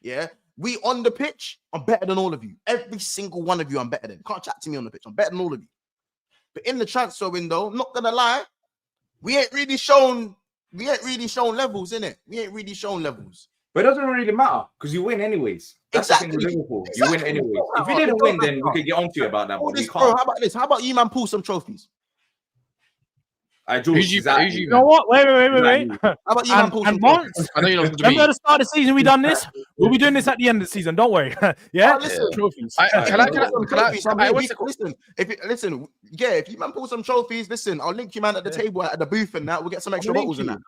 Yeah, we on the pitch. I'm better than all of you. Every single one of you, I'm better than. Can't chat to me on the pitch. I'm better than all of you. But in the transfer window, not gonna lie, we ain't really shown levels, innit? We ain't really shown levels. But it doesn't really matter because you win anyways. That's the thing with Liverpool. You win anyways. If you didn't win, then we could get on to you about that. But we can't. Bro, how about this? How about you, man, pull some trophies? You know what? Wait. How about you, man, pull some trophies? Remember at the start of the season we done this? We'll be doing this at the end of the season. Don't worry. Yeah, listen. Trophies. Listen. Yeah, if you man pull some trophies, listen. I'll link you, man, at the table at the booth and that. We'll get some extra bottles in that.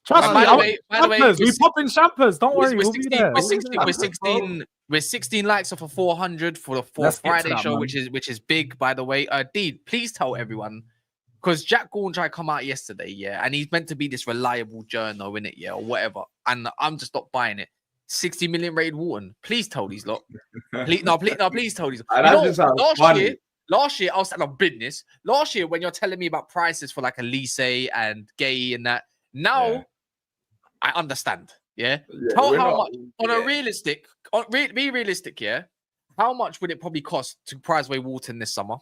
Trust me, by the way, we popping champers. Don't worry, we'll be there. We're 16 likes off of 400 for the fourth Friday show, which is big, by the way. Deed, please tell everyone, because Jack Gordon tried to come out yesterday, yeah, and he's meant to be this reliable journo in it, yeah, or whatever, and I'm just not buying it. 60 million rated Wharton. Please tell these lot. Please tell these. Last year I was on business. Last year when you're telling me about prices for like Elise and Gay and that. Now, I understand. Yeah. Tell how much on a realistic. Be realistic. Yeah. How much would it probably cost to prize away Wharton this summer?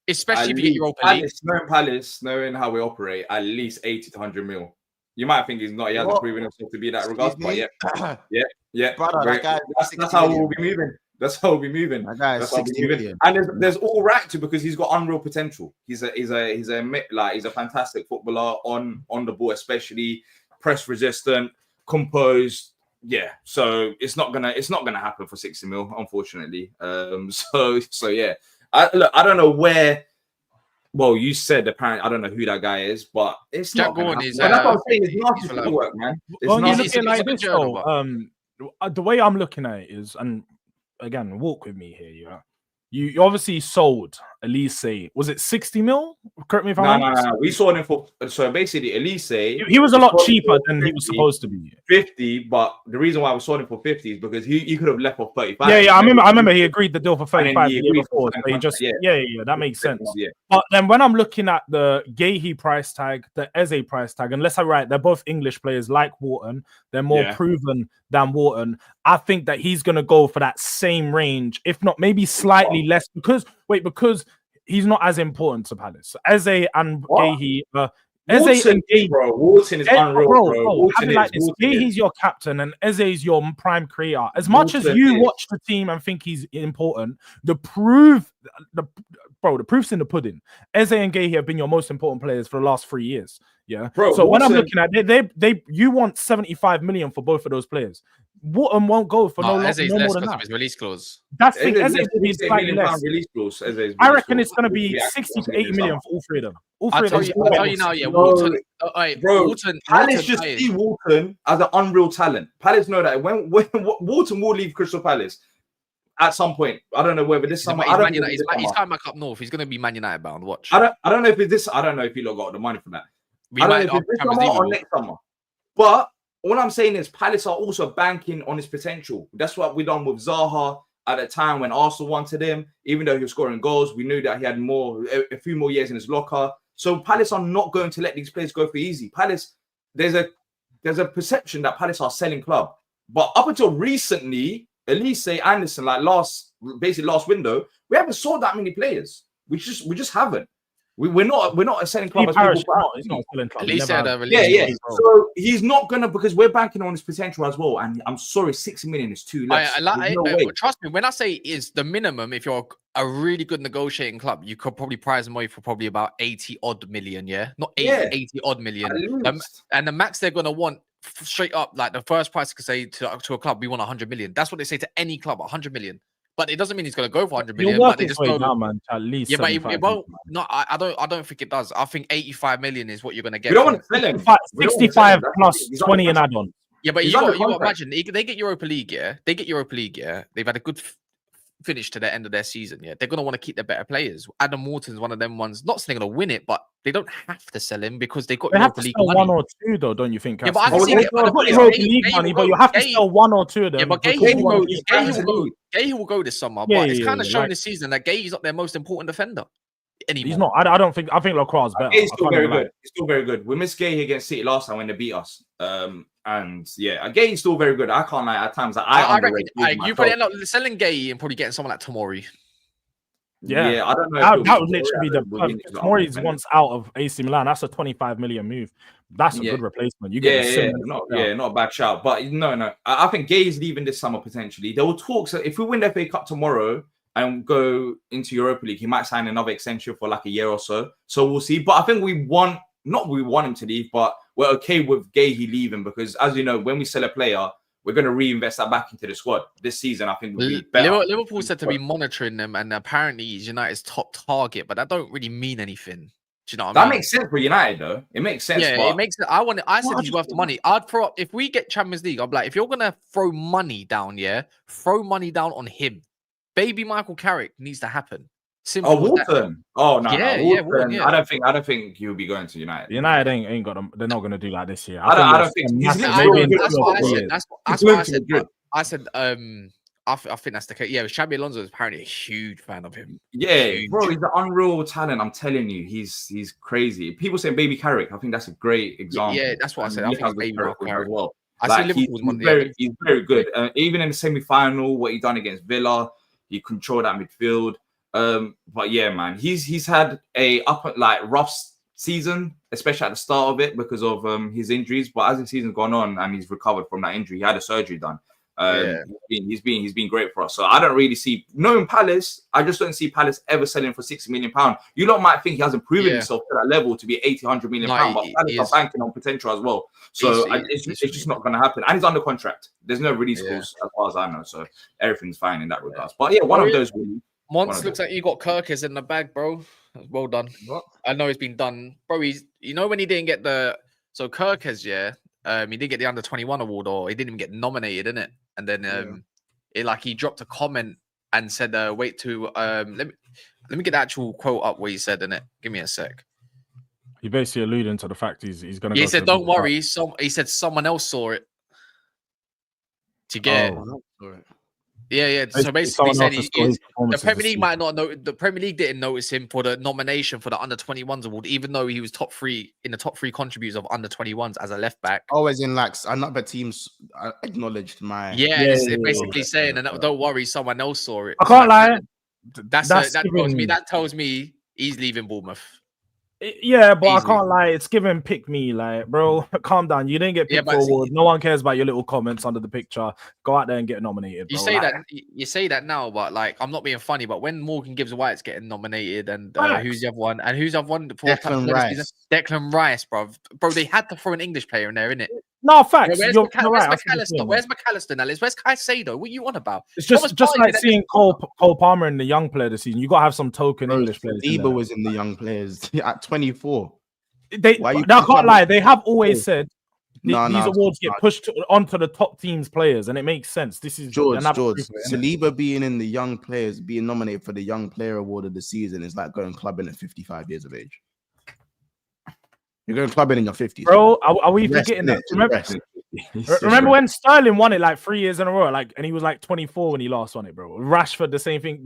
Especially if you get Europa League. Palace, knowing how we operate, at least 80 to 100 mil. You might think he's not. He hasn't proven himself to be that regard, but yeah. Brother, that's how we'll be moving. That's how we'll be moving. And there's all right to because he's got unreal potential. He's a fantastic footballer on the ball, especially press resistant, composed. Yeah, so it's not gonna happen for 60 mil, unfortunately. So yeah. I don't know where. Well, you said apparently I don't know who that guy is, but it's Jack Gordon is. That's what I'm saying. It's nasty footwork, man. Well, you're looking like this, though. The way I'm looking at it is, and again, walk with me here. you obviously sold Elise. Was it 60 mil? Correct me if I'm wrong. No. We sold him for so basically Elise. He was a lot cheaper than he was supposed to be. 50, but the reason why we sold him for 50 is because he could have left for 35. Yeah. I remember he agreed the deal for 35 the year before. So he just yeah, that makes sense. Yeah. But then when I'm looking at the Gahey price tag, the Eze price tag, unless I'm right, they're both English players like Wharton. They're more proven than Wharton. I think that he's gonna go for that same range, if not maybe slightly less, because he's not as important to Palace. Eze and Gahey, Wharton is unreal, bro. Gahey's your captain and Eze is your prime creator. As much as you watch the team and think he's important, the proof's in the pudding. Eze and Gahey have been your most important players for the last 3 years. Yeah. Bro, so when I'm looking at it, you want 75 million for both of those players. Wharton won't go for no more than that. His release clause. That's the thing. Eze will be slightly less. Release clause. I reckon it's going to be 60 to 80 million for all three of them. I'll tell you now, yeah. Wharton, Palace just see Wharton as an unreal talent. Palace know that when Wharton will leave Crystal Palace at some point. I don't know whether this summer. He's coming back up north. He's going to be Man United bound. Watch. I don't know if it's this. I don't know if he got the money for that. We might know if it's this summer or next summer. But all I'm saying is Palace are also banking on his potential. That's what we done with Zaha at a time when Arsenal wanted him. Even though he was scoring goals, we knew that he had a few more years in his locker. So Palace are not going to let these players go for easy. Palace, there's a perception that Palace are a selling club. But up until recently, Elise, Anderson, like last window, we haven't sold that many players. We just haven't. We're not a selling club. He's not a selling club. So he's not gonna, because we're banking on his potential as well. And I'm sorry, 6 million is too less. Trust me, when I say is the minimum, if you're a really good negotiating club, you could probably prize them away for probably about 80 odd million. Yeah, not 80 odd million. And the max they're gonna want straight up, like the first price could say to a club, we want 100 million. That's what they say to any club, 100 million. But it doesn't mean he's going to go for 100 million. But they just go now, man. At least, yeah, but it won't. No, I don't think it does. I think 85 million is what you're going to get. We don't want to sell him. 65 plus 20 in add-on. Yeah, but you got to imagine they get Europa League. Yeah, they get Europa League. Yeah, they've had a good finish to the end of their season. Yeah, they're going to want to keep their better players. Adam Wharton's one of them ones. Not saying they're going to win it, but they don't have to sell him because they got Europa League money. One or two, though, don't you think? Yeah, but I can see Europa League money, but you have to sell one or two of them. Yeah, but Gahey will go this summer. But it's kind of shown this season that Gahey's not their most important defender anymore. He's not. I don't think. I think Lacroix is better. He's still very good. He's still very good. We missed Gahey against City last time when they beat us. And yeah, Gahey's still very good. I can't lie. At times, I reckon you probably end up selling Gahey and probably getting someone like Tomori. Yeah, I don't know. That would literally be the Tomori's once out of AC Milan. That's a 25 million move. That's a good replacement. You get not a bad shout. But no. I think Gahey's leaving this summer potentially. There will talks. If we win the FA Cup tomorrow and go into Europa League, he might sign another extension for like a year or so. So we'll see. But I think we want him to leave, but we're okay with Gahey leaving because, as you know, when we sell a player, we're going to reinvest that back into the squad. This season, I think, will be better. Liverpool said to be monitoring them, and apparently he's United's top target, but that don't really mean anything. Do you know what I mean? That makes sense for United, though. It makes sense. Yeah, it makes. I said he's worth the money. I'd throw up if we get Champions League. I'm like, if you're gonna throw money down, throw money down on him. Baby Michael Carrick needs to happen. Simple. Wharton. Oh no, Wharton, yeah. I don't think he'll be going to United. United ain't got them. They're not going to do that this year. I don't think. That's what I said. I said. I think that's the case. Yeah, Xabi Alonso is apparently a huge fan of him. Yeah, bro, he's an unreal talent. I'm telling you, he's crazy. People say Baby Carrick. I think that's a great example. Yeah, that's what I said. I think Baby Carrick as well. I say he's very good. Even in the semi-final, what he done against Villa, he controlled that midfield. But yeah, man, he's had a rough season, especially at the start of it because of his injuries. But as the season's gone on and he's recovered from that injury, he had a surgery done. He's been great for us. So I don't really see, knowing Palace, I just don't see Palace ever selling for £60 million. You lot might think he hasn't proven himself to that level to be 80, 100 million pounds, but Palace are banking on potential as well. So it's just not going to happen. And he's under contract. There's no release clause as far as I know. So everything's fine in that regards. But yeah, one of those really. Monts looks like you got Kerkez in the bag, bro. Well done. What? I know it's been done, bro. When he didn't get Kerkez, he didn't get the under 21 award, or he didn't even get nominated in it. And then he dropped a comment and said, "Wait to let me get the actual quote up what he said in it. Give me a sec." He basically alluding to the fact he's going to. He said, "Don't worry." He said someone else saw it. To get. Yeah. So basically, saying the Premier League might not know. The Premier League didn't notice him for the nomination for the Under-21s award, even though he was top 3 in the top 3 contributors of Under-21s as a left back. Always in like another teams acknowledged my. It's basically saying, and don't worry, someone else saw it. I can't lie. That tells me he's leaving Bournemouth. Yeah, but Easily. I can't lie. It's giving pick me, like, bro. Calm down. You didn't get picked for award. No one cares about your little comments under the picture. Go out there and get nominated. Bro. You say that now, but like, I'm not being funny. But when Morgan Gibbs White's getting nominated, and who's the other one? And who's the other one? Declan Rice, bro. They had to throw an English player in there, innit? No, facts. Where's McAllister? Where's McAllister now? Where's Caicedo? What you on about? It's just like seeing Cole Palmer in the young player this season. You got to have some token English players. Saliba was in the young players at 24. I can't lie. They have always said these awards get pushed onto the top teams' players, and it makes sense. This is George. Saliba being in the young players, being nominated for the Young Player Award of the season is like going clubbing at 55 years of age. You're going clubbing in your 50s, bro. Are we forgetting that? Remember when Sterling won it like 3 years in a row, and he was like 24 when he last won it, bro. Rashford, the same thing.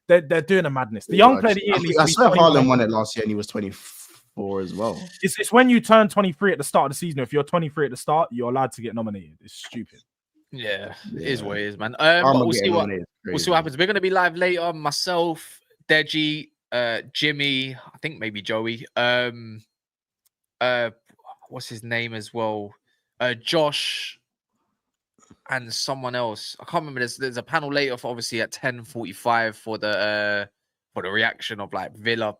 They're doing a madness. The young player of the year. I swear Haaland won it last year, and he was 24 as well. It's when you turn 23 at the start of the season. If you're 23 at the start, you're allowed to get nominated. It's stupid. Yeah, it is what it is, man. We'll see what happens. We're gonna be live later. Myself, Deji, Jimmy, I think maybe Joey. What's his name as well? Josh and someone else. I can't remember. There's a panel later for obviously at 10:45 for the reaction of like Villa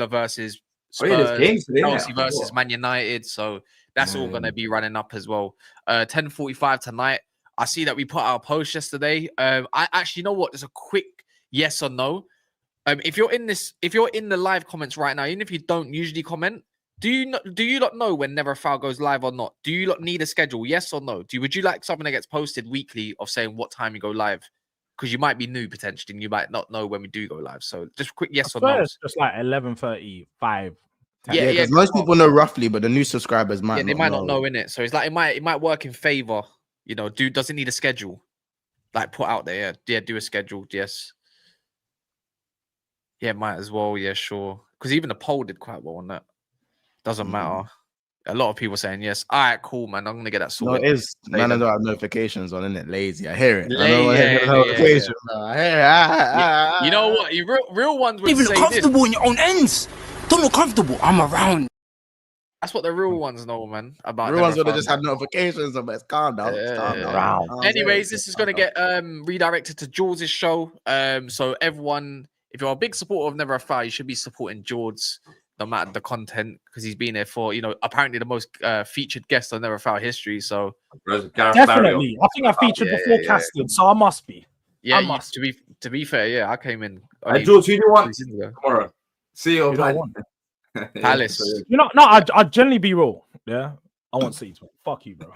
versus Spurs, Chelsea versus Man United. So that's all gonna be running up as well. 10:45 tonight. I see that we put out a post yesterday. I actually, you know what? There's a quick yes or no. If you're in the live comments right now, even if you don't usually comment, do you not know when Never a Foul goes live or not? Do you not need a schedule? Yes or no? Would you like something that gets posted weekly of saying what time you go live? Because you might be new potentially, and you might not know when we do go live. So just quick yes or no. It's just like 11:35. Yeah, because most people know roughly, but the new subscribers might not know in it. So it's like it might work in favor. You know, does it need a schedule? Like put out there, yeah, do a schedule, yes. Yeah, might as well, yeah, sure. Because even the poll did quite well on that. Doesn't matter. A lot of people saying yes. All right, cool, man. I'm gonna get that sorted. No, it is. Man, I don't have notifications on, isn't it? Lazy. I hear it. You know what? You real ones would even look comfortable in your own ends. Don't look comfortable. I'm around. That's what the real ones know, man. About real ones would have just had notifications, but it's calm down. Anyways, this is gonna get redirected to Jord's show. So everyone, if you're a big supporter of Never a Foul, you should be supporting Jordz. No matter the content, because he's been there for, apparently the most featured guest on Never a Foul history. So definitely, I think I featured before casting, so I must be. Yeah, to be fair, yeah, I came in. George, who do you want tomorrow? See you on Palace. I'd generally be raw. Yeah, I want Seeds. Fuck you, bro.